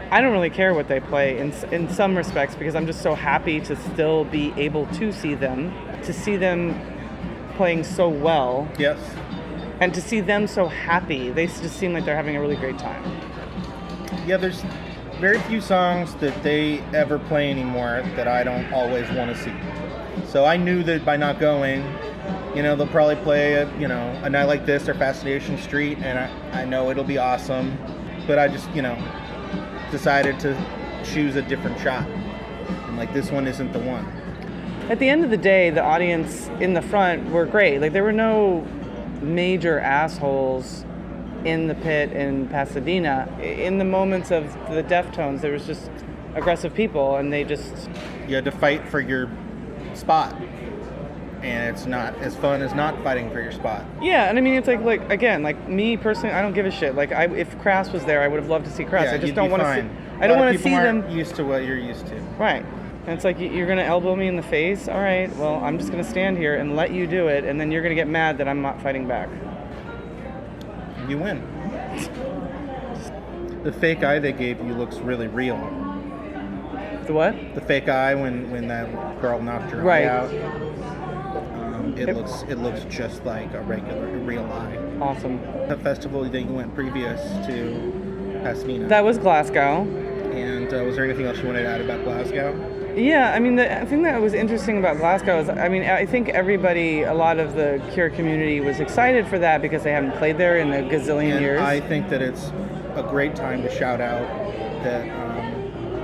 I don't really care what they play in some respects, because I'm just so happy to still be able to see them playing so well. Yes. And to see them so happy. They just seem like they're having a really great time. Yeah, there's very few songs that they ever play anymore that I don't always want to see. So I knew that by not going, they'll probably play a night like this or Fascination Street, and I know it'll be awesome. But I just, decided to choose a different shot. And like, this one isn't the one. At the end of the day, the audience in the front were great. Like, there were no major assholes in the pit in Pasadena. In the moments of the Deftones, there was just aggressive people, and they just... You had to fight for your spot, and it's not as fun as not fighting for your spot. Yeah, and I mean, it's like again, like me personally, I don't give a shit. Like, if Crass was there, I would have loved to see Crass. Yeah, I just don't want to see... I don't want to see them used to what you're used to. Right. And it's like, you're going to elbow me in the face? All right, well, I'm just going to stand here and let you do it, and then you're going to get mad that I'm not fighting back. You win. The fake eye they gave you looks really real. The what? The fake eye when that girl knocked her eye out. It looks just like a real eye. Awesome. The festival that you went previous to Pasadena. That was Glasgow. And was there anything else you wanted to add about Glasgow? Yeah, I mean, the thing that was interesting about Glasgow is, I mean, I think a lot of the Cure community was excited for that because they haven't played there in a gazillion years. I think that it's a great time to shout out that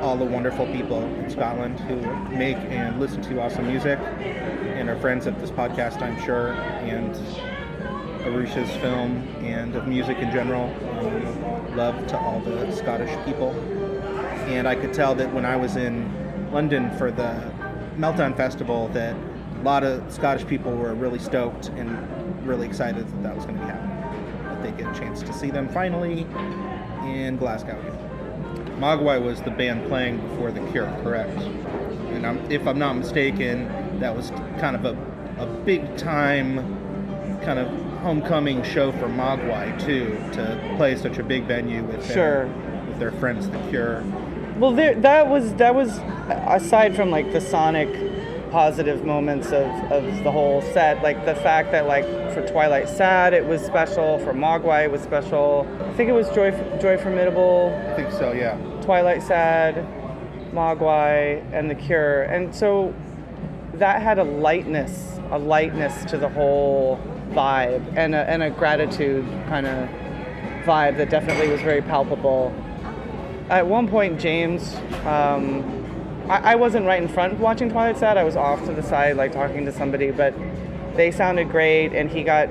all the wonderful people in Scotland who make and listen to awesome music, and are friends of this podcast, I'm sure, and Arusha's film and of music in general. Love to all the Scottish people. And I could tell that when I was in London for the Meltdown Festival that a lot of Scottish people were really stoked and really excited that was going to be happening. That they get a chance to see them finally in Glasgow. Mogwai was the band playing before The Cure, correct? And if I'm not mistaken, that was kind of a big time kind of homecoming show for Mogwai too, to play such a big venue with their friends The Cure. Well, that was aside from like the sonic positive moments of the whole set, like the fact that like for Twilight Sad it was special, for Mogwai it was special. I think it was Joy Formidable. I think so, yeah. Twilight Sad, Mogwai, and The Cure, and so that had a lightness to the whole vibe, and a gratitude kind of vibe that definitely was very palpable. At one point, James, I wasn't right in front watching Twilight Sad. I was off to the side, like talking to somebody, but they sounded great, and he got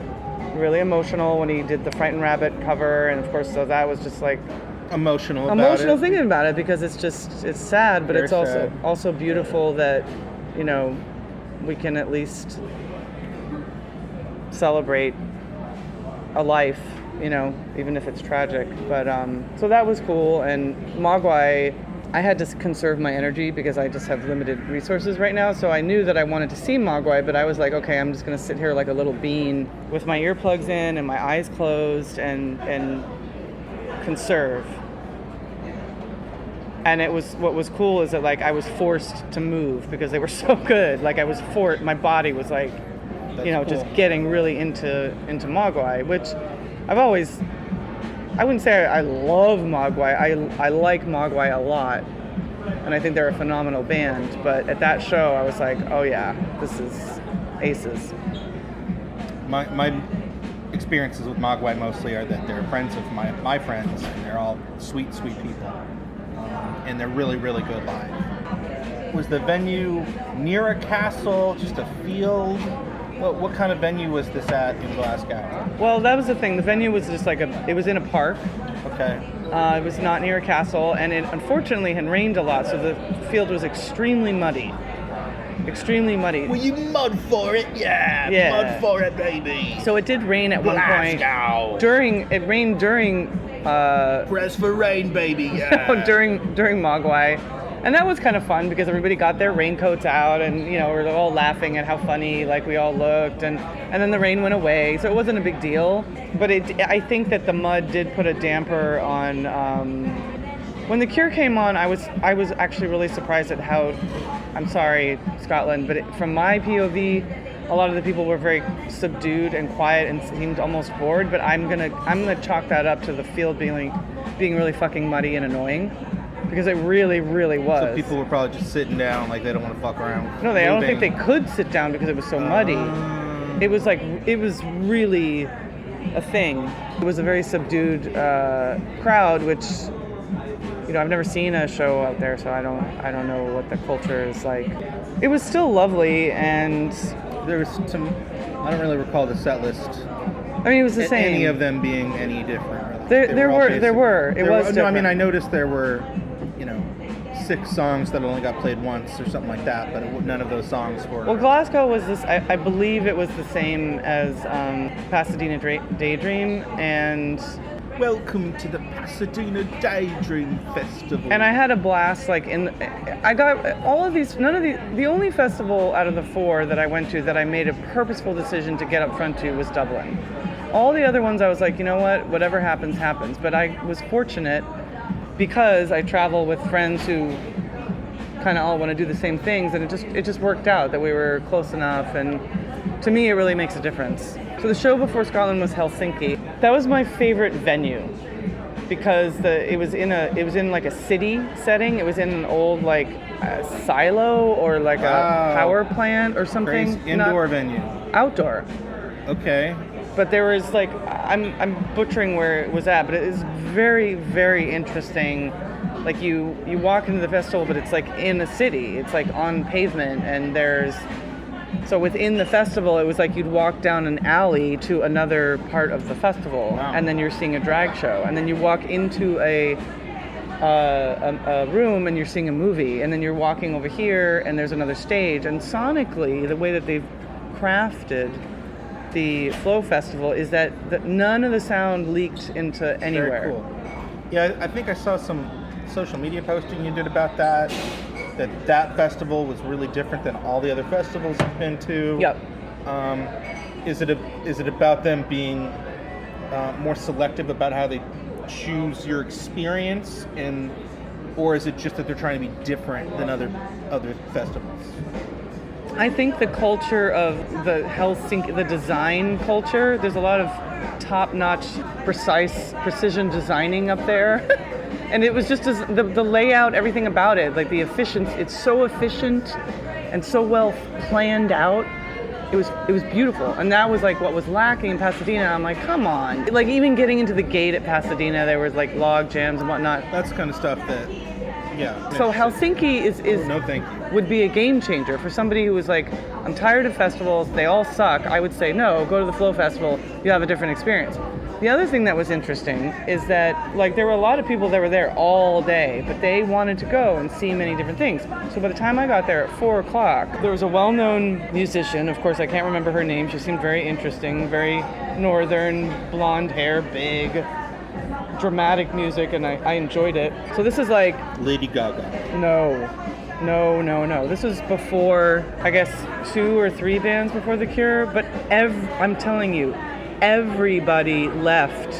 really emotional when he did the Frightened Rabbit cover, and of course, so that was just like emotional thinking about it, because it's sad, but very it's also beautiful that, we can at least celebrate a life, even if it's tragic. But so that was cool. And Mogwai, I had to conserve my energy because I just have limited resources right now. So I knew that I wanted to see Mogwai, but I was like, okay, I'm just going to sit here like a little bean with my earplugs in and my eyes closed and conserve. And what was cool is that like I was forced to move because they were so good. Like my body was like, That's cool. just getting really into Mogwai, which I wouldn't say I love Mogwai. I like Mogwai a lot, and I think they're a phenomenal band. But at that show, I was like, oh yeah, this is aces. My experiences with Mogwai mostly are that they're friends of my friends, and they're all sweet people, and they're really, really good live. Was the venue near a castle, just a field? What kind of venue was this at in Glasgow? Well, that was the thing. The venue was just it was in a park. Okay. It was not near a castle, and it unfortunately had rained a lot, so the field was extremely muddy. Extremely muddy. Were you mud for it? Yeah. Mud for it, baby. So it did rain at one point. It rained during Press for rain, baby. Yeah. during Mogwai. And that was kind of fun because everybody got their raincoats out and, we're all laughing at how funny like we all looked, and then the rain went away, so it wasn't a big deal. But I think that the mud did put a damper on when The Cure came on. I was actually really surprised at how, I'm sorry, Scotland, but from my POV, a lot of the people were very subdued and quiet and seemed almost bored, but I'm gonna chalk that up to the field being really fucking muddy and annoying. Because it really, really was. So people were probably just sitting down, like they don't want to fuck around. No, I don't think they could sit down because it was so muddy. It was really a thing. It was a very subdued crowd, which, I've never seen a show out there, so I don't know what the culture is like. It was still lovely, and there was some. I don't really recall the set list. I mean, it was the same. Any of them being any different. Really. There were. It was different. No, I mean, I noticed there were, 6 songs that only got played once or something like that, but none of those songs were. Well, Glasgow was this. I believe it was the same as Pasadena Daydream, and welcome to the Pasadena Daydream Festival. And I had a blast. I got all of these. The only festival out of the 4 that I went to that I made a purposeful decision to get up front to was Dublin. All the other ones I was like, you know what, whatever happens, happens. But I was fortunate because I travel with friends who kind of all want to do the same things, and it just worked out that we were close enough, and to me it really makes a difference. So the show before Scotland was Helsinki. That was my favorite venue because it was in like a city setting. It was in an old silo or like a power plant or something. Crazy. Indoor venue. Outdoor. Okay. But there was I'm butchering where it was at, but it is very, very interesting. Like you walk into the festival, but it's like in a city. It's like on pavement, and so within the festival, it was like you'd walk down an alley to another part of the festival, wow. And then you're seeing a drag show, and then you walk into a room and you're seeing a movie, and then you're walking over here and there's another stage. And sonically, the way that they've crafted the Flow Festival is that none of the sound leaked into anywhere. Very cool. Yeah, I think I saw some social media posting you did about that festival was really different than all the other festivals you've been to. Yep. Is it about them being more selective about how they choose your experience, or is it just that they're trying to be different than other festivals? I think the culture of the Helsinki, the design culture, there's a lot of top-notch, precision designing up there. And it was just the layout, everything about it, like the efficiency, it's so efficient and so well planned out. It was beautiful. And that was like what was lacking in Pasadena. I'm like, come on. Like even getting into the gate at Pasadena, there was like log jams and whatnot. That's kind of stuff that, yeah. So Helsinki is no thank you. Would be a game changer for somebody who was like, I'm tired of festivals, they all suck. I would say, no, go to the Flow Festival, you have a different experience. The other thing that was interesting is that there were a lot of people that were there all day, but they wanted to go and see many different things. So by the time I got there at 4 o'clock, there was a well-known musician. Of course, I can't remember her name. She seemed very interesting, very northern, blonde hair, big, dramatic music, and I enjoyed it. So this is like... Lady Gaga. No. This was before, I guess, 2 or 3 bands before The Cure, but I'm telling you, everybody left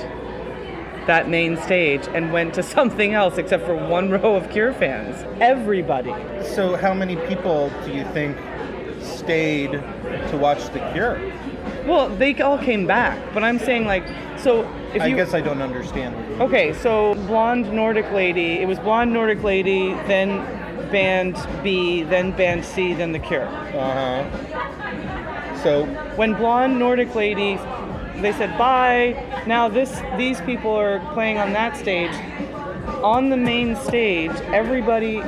that main stage and went to something else except for one row of Cure fans. Everybody. So how many people do you think stayed to watch The Cure? Well, they all came back, but I'm saying like, so if I guess I don't understand. Okay, so Blonde Nordic Lady, it was Blonde Nordic Lady, then band B, then band C, then The Cure. Uh-huh. So when Blonde Nordic Lady, they said bye, now these people are playing on that stage. On the main stage, everybody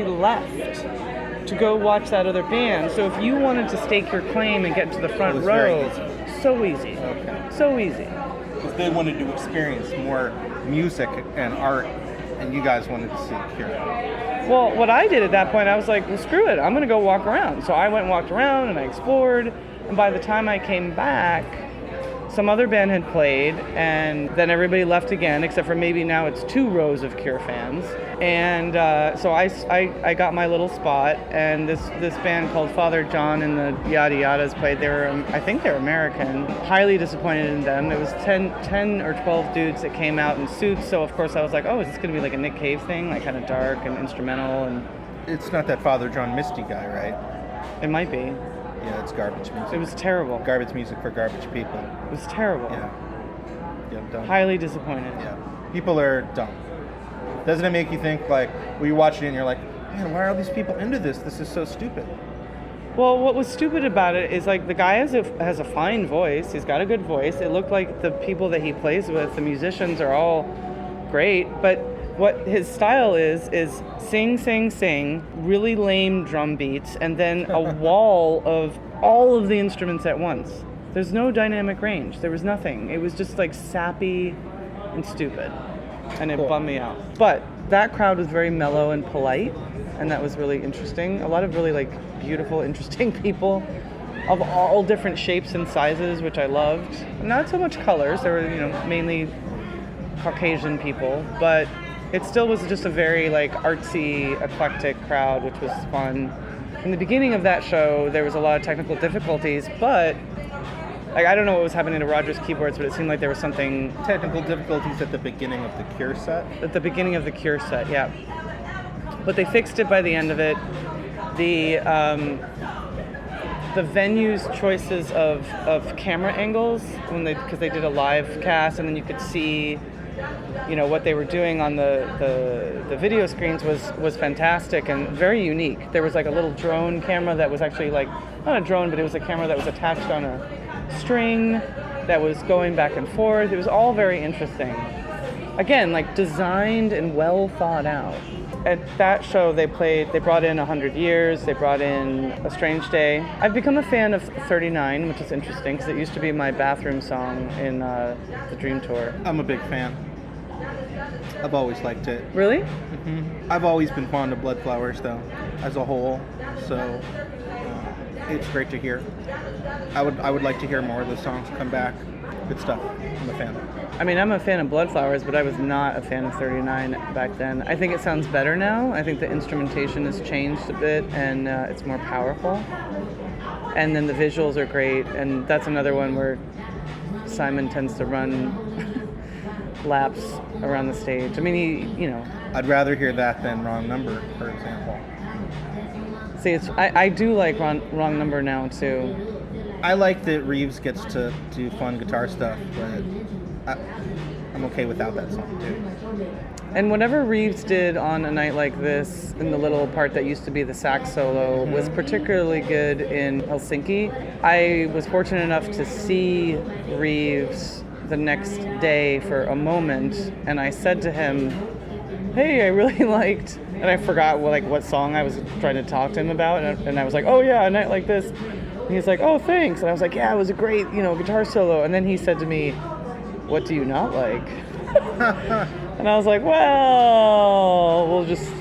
left to go watch that other band. So if you wanted to stake your claim and get to the front row, so easy. Okay. So easy. Because they wanted to experience more music and art, and you guys wanted to see The Cure. Well, what I did at that point, I was like, well, screw it. I'm going to go walk around. So I went and walked around and I explored. And by the time I came back, some other band had played, and then everybody left again, except for maybe now it's 2 rows of Cure fans. And so I got my little spot, and this band called Father John and the Yada Yadas played. I think they're American. Highly disappointed in them. It was 10 or 12 dudes that came out in suits, so of course I was like, oh, is this going to be like a Nick Cave thing, like kind of dark and instrumental? And it's not that Father John Misty guy, right? It might be. Yeah, it's garbage music. It was terrible. Garbage music for garbage people. It was terrible. Yeah, dumb. Highly disappointed. Yeah. People are dumb. Doesn't it make you think, like, well, you're watching it and you're like, man, why are all these people into this? This is so stupid. Well, what was stupid about it is, like, the guy has a fine voice. He's got a good voice. It looked like the people that he plays with, the musicians, are all great. But what his style is sing, sing, sing, really lame drum beats, and then a wall of all of the instruments at once. There's no dynamic range. There was nothing. It was just, like, sappy and stupid. And it bummed me out. But that crowd was very mellow and polite, and that was really interesting. A lot of really, like, beautiful, interesting people of all different shapes and sizes, which I loved. Not so much colors. There were, mainly Caucasian people, but it still was just a very, like, artsy, eclectic crowd, which was fun. In the beginning of that show, there was a lot of technical difficulties, but like, I don't know what was happening to Roger's keyboards, but it seemed like there was something... Technical difficulties at the beginning of the Cure set? At the beginning of the Cure set, yeah. But they fixed it by the end of it. The venue's choices of camera angles, because they did a live cast, and then you could see, what they were doing on the video screens was fantastic and very unique. There was like a little drone camera that was actually like, not a drone, but it was a camera that was attached on a string that was going back and forth. It was all very interesting. Again, like designed and well thought out. At that show, they brought in 100 Years, they brought in A Strange Day. I've become a fan of 39, which is interesting because it used to be my bathroom song in the Dream Tour. I'm a big fan. I've always liked it. Really? Mm-hmm. I've always been fond of Bloodflowers, though, as a whole. So it's great to hear. I would like to hear more of the songs come back. Good stuff. I'm a fan. I mean, I'm a fan of Bloodflowers, but I was not a fan of 39 back then. I think it sounds better now. I think the instrumentation has changed a bit, and it's more powerful. And then the visuals are great, and that's another one where Simon tends to run laps around the stage. I mean, I'd rather hear that than Wrong Number, for example. See, I do like Wrong Number now, too. I like that Reeves gets to do fun guitar stuff, but I'm okay without that song, too. And whatever Reeves did on A Night Like This, in the little part that used to be the sax solo, was particularly good in Helsinki. I was fortunate enough to see Reeves the next day for a moment, and I said to him, hey, I really liked, and I forgot what song I was trying to talk to him about, and I was like, oh yeah, A Night Like This. And he's like, oh, thanks. And I was like, yeah, it was a great, guitar solo. And then he said to me, what do you not like? And I was like, well, we'll just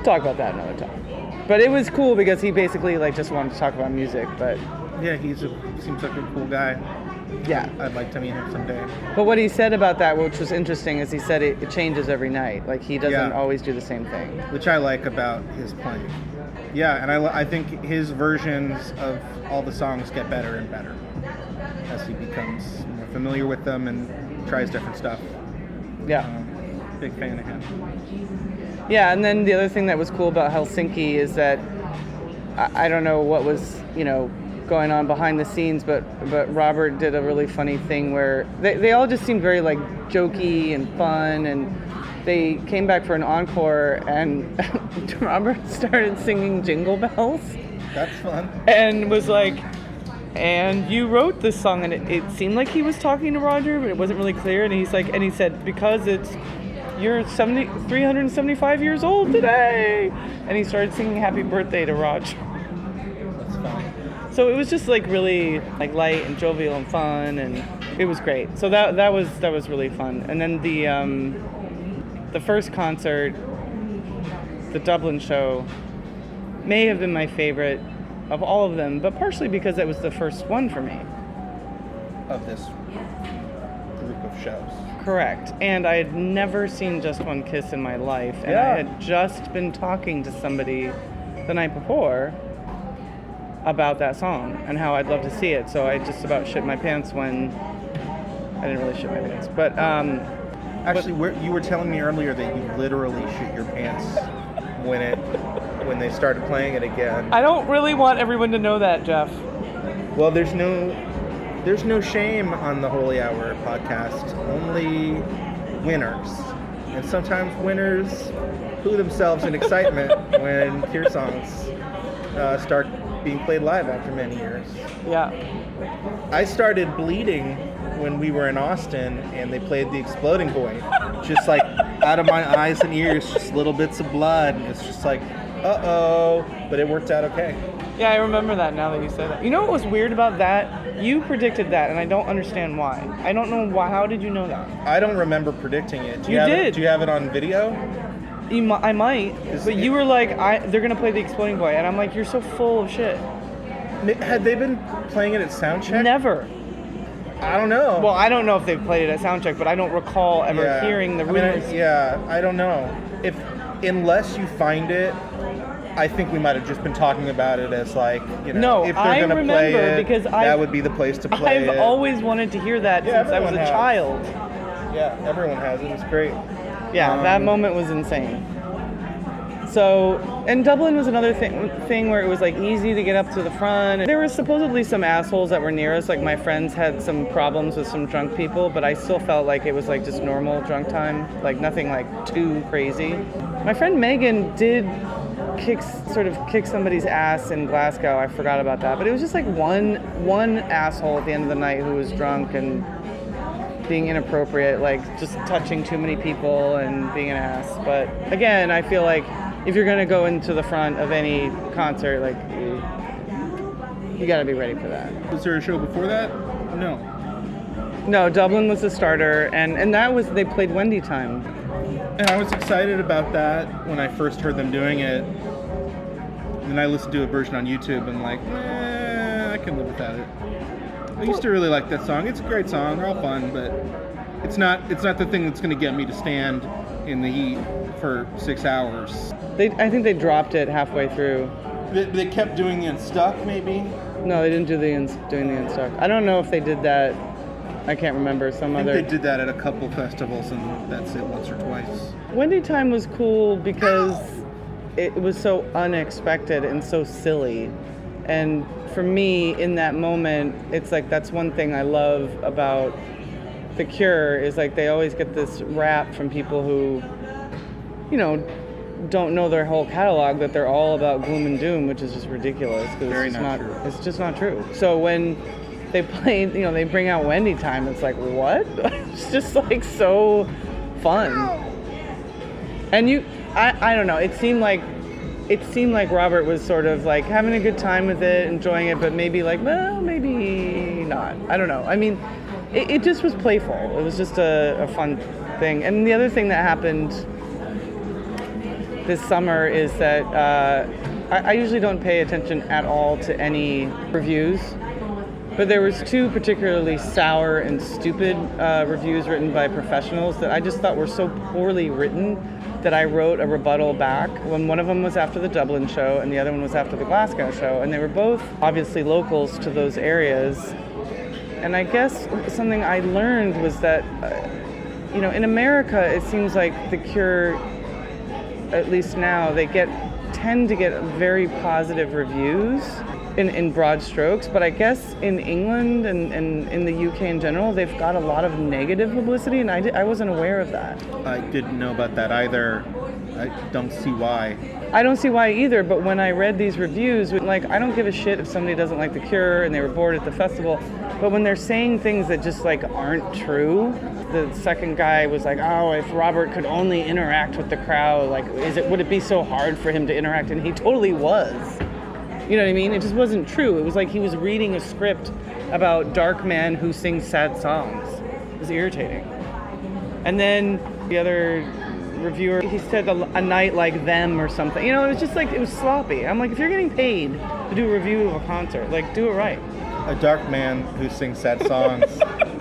talk about that another time. But it was cool because he basically just wanted to talk about music. But yeah, seems like a cool guy. Yeah, I'd like to meet him someday. But what he said about that, which was interesting, is he said it changes every night. Like, he doesn't always do the same thing. Which I like about his playing. Yeah, and I think his versions of all the songs get better and better as he becomes more familiar with them and tries different stuff. Yeah. Big fan of him. Yeah, and then the other thing that was cool about Helsinki is that I don't know what was, going on behind the scenes, but Robert did a really funny thing where they all just seemed very like jokey and fun, and they came back for an encore, and Robert started singing Jingle Bells. That's fun. And was like, and you wrote this song, and it seemed like he was talking to Roger, but it wasn't really clear. And he's like, and he said, because you're 375 years old today, and he started singing Happy Birthday to Roger. That's fun. So it was just like really like light and jovial and fun, and it was great. So that was really fun. And then the first concert, the Dublin show, may have been my favorite of all of them, but partially because it was the first one for me. Of this group of shows. Correct. And I had never seen Just One Kiss in my life, and I had just been talking to somebody the night before about that song and how I'd love to see it. So I just about shit my pants when I didn't really shit my pants, but actually, you were telling me earlier that you literally shit your pants when they started playing it again. I don't really want everyone to know that, Jeff. Well, there's no shame on the Holy Hour podcast. Only winners, and sometimes winners poo themselves in excitement when Cure songs start being played live after many years. Yeah. I started bleeding when we were in Austin and they played The Exploding Boy. Just like out of my eyes and ears, just little bits of blood. And it's just like, uh-oh. But it worked out okay. Yeah, I remember that now that you say that. You know what was weird about that? You predicted that, and I don't understand why. I don't know why. How did you know that? I don't remember predicting it. Do you did. Do you have it on video? I might, but you were like, they're going to play The Exploding Boy, and I'm like, you're so full of shit. Had they been playing it at Soundcheck? Never. I don't know. Well, I don't know if they've played it at Soundcheck, but I don't recall ever hearing the rumors. I don't know. Unless you find it, I think we might have just been talking about it as like, if they're going to play it, because that would be the place to play it. I've always wanted to hear that since I was a child. Yeah, everyone has. It was great. Yeah, that moment was insane. So, and Dublin was another thing where it was like easy to get up to the front. There were supposedly some assholes that were near us. Like my friends had some problems with some drunk people, but I still felt like it was like just normal drunk time, like nothing like too crazy. My friend Megan did kick somebody's ass in Glasgow. I forgot about that, but it was just like one asshole at the end of the night who was drunk and being inappropriate, like just touching too many people and being an ass. But again, I feel like if you're going to go into the front of any concert, like you got to be ready for that. Was there a show before that? No, Dublin was the starter, and that was, they played Wendy Time. And I was excited about that when I first heard them doing it. And I listened to a version on YouTube and like, I can live without it. I used to really like that song. It's a great song. They're all fun, but it's not the thing that's going to get me to stand in the heat for 6 hours. I think they dropped it halfway through. They kept doing the Unstuck, maybe? No, they didn't do doing the Unstuck. I don't know if they did that. I can't remember. I think they did that at a couple festivals, and that's it, once or twice. Wendy Time was cool because it was so unexpected and so silly. And for me, in that moment, it's like that's one thing I love about The Cure is like they always get this rap from people who, don't know their whole catalog, that they're all about gloom and doom, which is just ridiculous. It's just not true. So when they play, they bring out Wendy Time, it's like, what? It's just like so fun. And I don't know, it seemed like Robert was sort of like having a good time with it, enjoying it, but maybe like, well, maybe not. I don't know. I mean, it just was playful. It was just a fun thing. And the other thing that happened this summer is that I usually don't pay attention at all to any reviews, but there was 2 particularly sour and stupid reviews written by professionals that I just thought were so poorly written that I wrote a rebuttal back when one of them was after the Dublin show and the other one was after the Glasgow show. And they were both obviously locals to those areas. And I guess something I learned was that, in America, it seems like the Cure, at least now, they tend to get very positive reviews in broad strokes, but I guess in England and in the UK in general, they've got a lot of negative publicity, and I wasn't aware of that. I didn't know about that either. I don't see why. I don't see why either, but when I read these reviews, like, I don't give a shit if somebody doesn't like The Cure and they were bored at the festival, but when they're saying things that just, like, aren't true, the second guy was like, oh, if Robert could only interact with the crowd, like, would it be so hard for him to interact? And he totally was. You know what I mean? It just wasn't true. It was like he was reading a script about dark man who sings sad songs. It was irritating. And then the other reviewer, he said a night like them or something. It was just like, it was sloppy. I'm like, if you're getting paid to do a review of a concert, like, do it right. A dark man who sings sad songs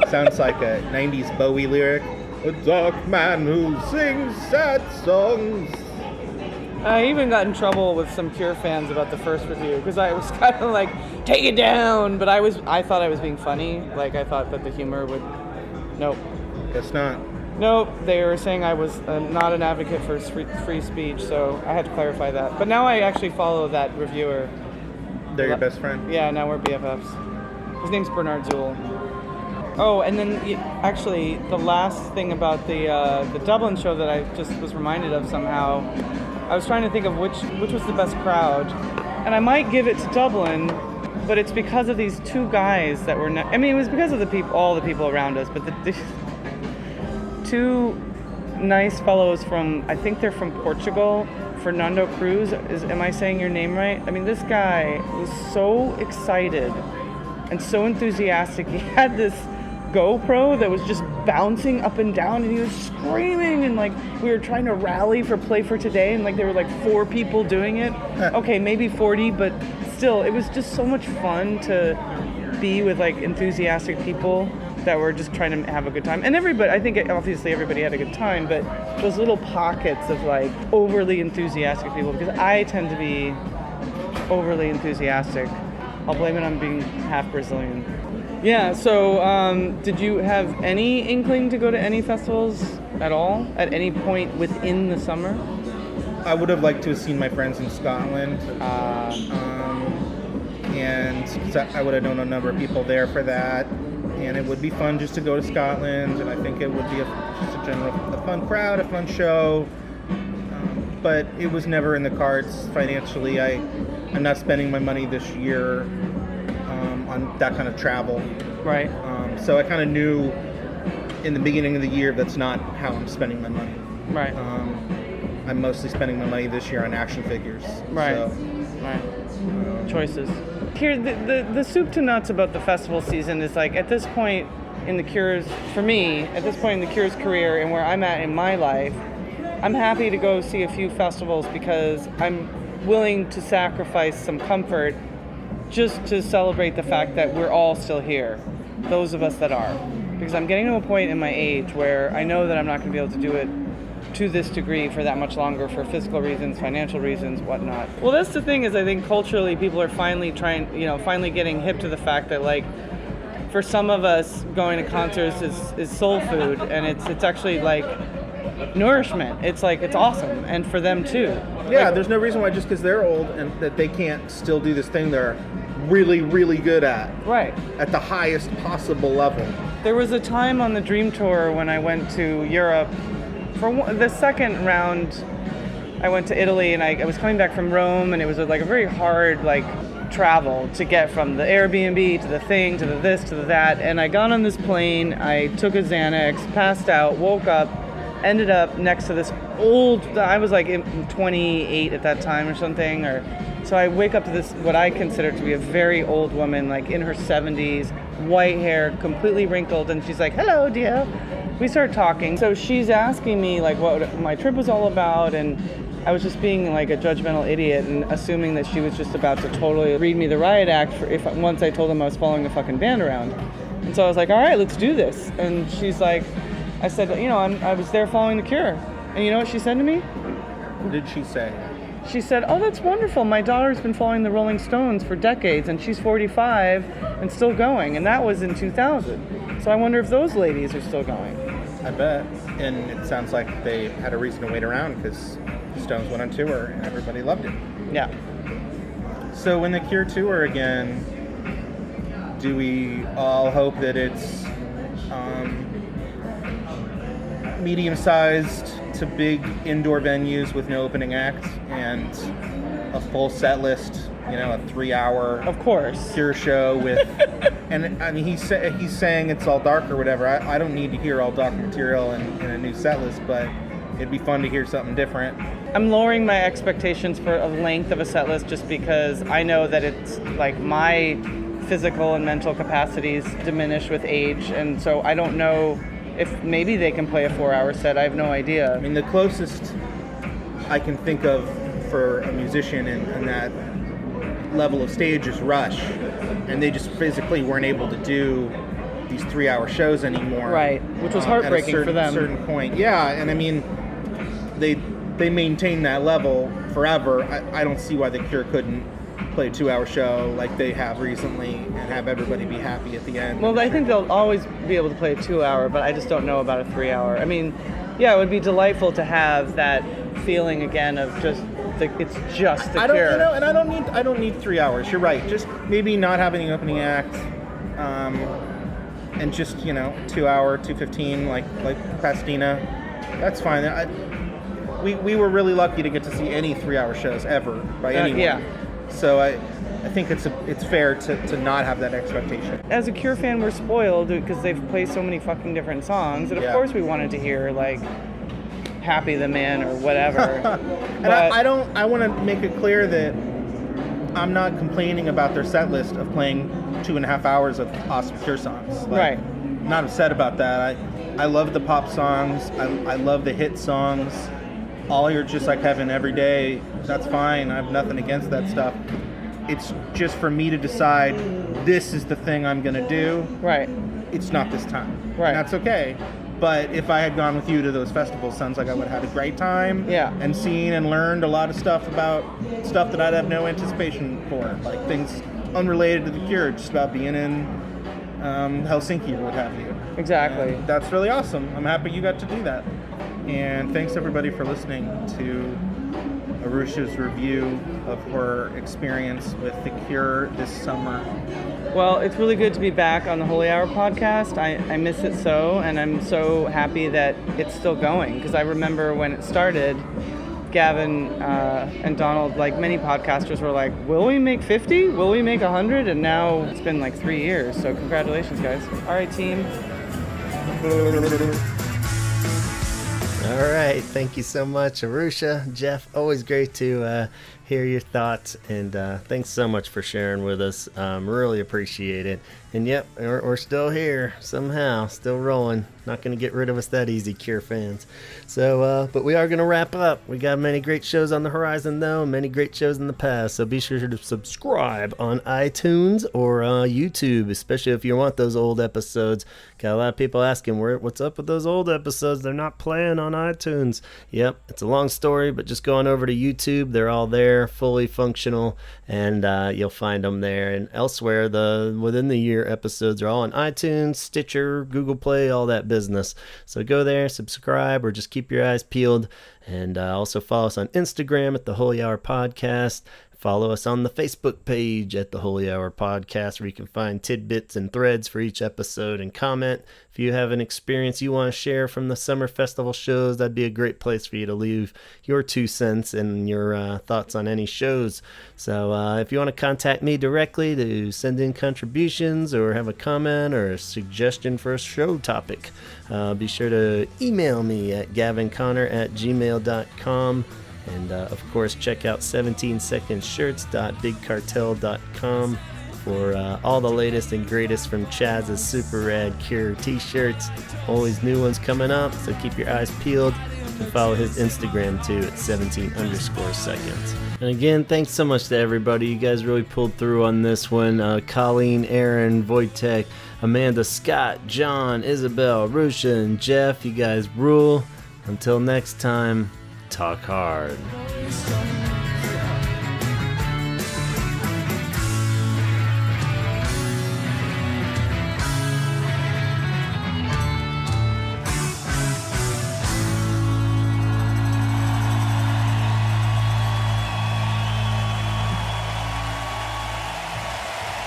sounds like a 90s Bowie lyric. A dark man who sings sad songs. I even got in trouble with some Cure fans about the first review because I was kind of like, take it down, but I thought I was being funny. Like, I thought that the humor would... Nope. Guess not. Nope. They were saying I was not an advocate for free speech, so I had to clarify that. But now I actually follow that reviewer. They're your best friend? Yeah, now we're BFFs. His name's Bernard Zuhl. Oh, and then actually the last thing about the Dublin show that I just was reminded of somehow, I was trying to think of which was the best crowd, and I might give it to Dublin, but it's because of these two guys that were it was because of all the people around us, but the two nice fellows I think they're from Portugal, Fernando Cruz, am I saying your name right? I mean, this guy was so excited and so enthusiastic. He had this GoPro that was just bouncing up and down, and he was screaming, and like we were trying to rally for Play for Today, and like there were like 4 people doing it. Okay, maybe 40, but still, it was just so much fun to be with like enthusiastic people that were just trying to have a good time. And everybody, I think obviously everybody had a good time, but those little pockets of like overly enthusiastic people, because I tend to be overly enthusiastic. I'll blame it on being half Brazilian. Yeah, so did you have any inkling to go to any festivals at all, at any point within the summer? I would have liked to have seen my friends in Scotland. And I would have known a number of people there for that. And it would be fun just to go to Scotland, and I think it would be a fun crowd, a fun show. But it was never in the cards financially. I'm not spending my money this year on that kind of travel. Right. So I kind of knew in the beginning of the year that's not how I'm spending my money. Right. I'm mostly spending my money this year on action figures. Right. So, right. Choices. Here, the soup to nuts about the festival season is like, at this point in the Cure's, for me, at this point in the Cure's career and where I'm at in my life, I'm happy to go see a few festivals because I'm willing to sacrifice some comfort just to celebrate the fact that we're all still here, those of us that are. Because I'm getting to a point in my age where I know that I'm not going to be able to do it to this degree for that much longer for physical reasons, financial reasons, whatnot. Well, that's the thing is I think culturally people are finally finally getting hip to the fact that like for some of us going to concerts is soul food, and it's actually like nourishment. It's like, it's awesome, and for them too. Yeah, like, there's no reason why just because they're old and that they can't still do this thing they're really, really good at. Right. At the highest possible level. There was a time on the Dream Tour when I went to Europe. For the second round, I went to Italy, and I was coming back from Rome, and it was like a very hard travel to get from the Airbnb to the thing to the this to the that. And I got on this plane, I took a Xanax, passed out, woke up, ended up next to this old, I was like 28 at that time or something, so I wake up to this, what I consider to be a very old woman, like in her 70s, white hair, completely wrinkled, and she's like, hello, dear. We start talking. So she's asking me like what my trip was all about, and I was just being like a judgmental idiot and assuming that she was just about to totally read me the riot act once I told them I was following the fucking band around. And so I was like, all right, let's do this. And she's like, I said, I was there following the Cure. And you know what she said to me? What did she say? She said, "Oh, that's wonderful. My daughter's been following the Rolling Stones for decades, and she's 45 and still going." And that was in 2000. So I wonder if those ladies are still going. I bet. And it sounds like they had a reason to wait around because the Stones went on tour and everybody loved it. Yeah. So when the Cure tour again, do we all hope that it's medium-sized to big indoor venues with no opening act and a full set list, you know, a 3-hour Of course. Cure show with, and I mean he's saying it's all dark or whatever. I don't need to hear all dark material in a new set list, but it'd be fun to hear something different. I'm lowering my expectations for a length of a set list just because I know that it's like my physical and mental capacities diminish with age, and so I don't know if maybe they can play a 4-hour set. I have no idea. I mean, the closest I can think of for a musician in that level of stage is Rush, and they just physically weren't able to do these 3-hour shows anymore. Right, which was heartbreaking for them. At a certain point. Yeah, and I mean, they maintained that level forever. I don't see why the Cure couldn't play a 2-hour show like they have recently and have everybody be happy at the end. Well, I think they'll always be able to play a 2-hour, but I just don't know about a 3-hour. I mean, yeah, it would be delightful to have that feeling again of just it's just the Cure. You know, and I don't need 3 hours. You're right. Just maybe not having an opening act, and just 2 hour, 2:15 like Pasadena. That's fine. We were really lucky to get to see any 3-hour shows ever by anyone. Yeah. So I think it's fair to not have that expectation. As a Cure fan, we're spoiled because they've played so many fucking different songs, and of course we wanted to hear like Happy the Man or whatever. And I want to make it clear that I'm not complaining about their set list of playing 2.5 hours of awesome Cure songs. Right. I'm not upset about that. I love the pop songs. I love the hit songs. All You're Just Like Heaven every day, that's fine. I have nothing against that stuff. It's just for me to decide this is the thing I'm going to do. Right. It's not this time. Right. And that's okay. But if I had gone with you to those festivals, sounds like I would have had a great time. Yeah. And seen and learned a lot of stuff about stuff that I'd have no anticipation for. Like things unrelated to the Cure, just about being in Helsinki or what have you. Exactly. And that's really awesome. I'm happy you got to do that. And thanks everybody for listening to Arusha's review of her experience with The Cure this summer. Well, it's really good to be back on the Holy Hour podcast. I miss it so, and I'm so happy that it's still going, because I remember when it started, Gavin and Donald, like many podcasters, were like, will we make 50? Will we make 100? And now it's been like 3 years, so congratulations, guys. All right, team. All right, thank you so much, Arusha. Jeff, always great to hear your thoughts, and thanks so much for sharing with us. Really appreciate it. And yep, we're still here somehow, still rolling. Not going to get rid of us that easy, Cure fans. So, but we are going to wrap up. We got many great shows on the horizon, though, many great shows in the past. So be sure to subscribe on iTunes or YouTube, especially if you want those old episodes. Got a lot of people asking, what's up with those old episodes? They're not playing on iTunes. Yep, it's a long story, but just go on over to YouTube. They're all there, fully functional, and you'll find them there. And elsewhere, the Within the Year episodes are all on iTunes, Stitcher, Google Play, all that business. So go there, subscribe, or just keep your eyes peeled. And also follow us on Instagram at The Holy Hour Podcast. Follow us on the Facebook page at The Holy Hour Podcast, where you can find tidbits and threads for each episode, and comment. If you have an experience you want to share from the summer festival shows, that'd be a great place for you to leave your 2 cents and your thoughts on any shows. So if you want to contact me directly to send in contributions or have a comment or a suggestion for a show topic, be sure to email me at gavinconnor@gmail.com. And, of course, check out 17secondshirts.bigcartel.com for all the latest and greatest from Chaz's Super Rad Cure t-shirts. Always new ones coming up, so keep your eyes peeled. And follow his Instagram, too, at 17_seconds. And again, thanks so much to everybody. You guys really pulled through on this one. Colleen, Aaron, Wojtek, Amanda, Scott, John, Isabel, Arusha, and Jeff. You guys rule. Until next time, talk hard.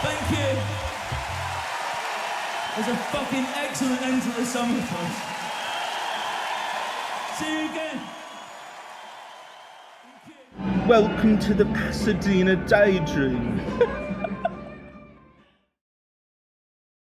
Thank you. It's a fucking excellent end to the summer, folks. See you again. Welcome to the Pasadena Daydream.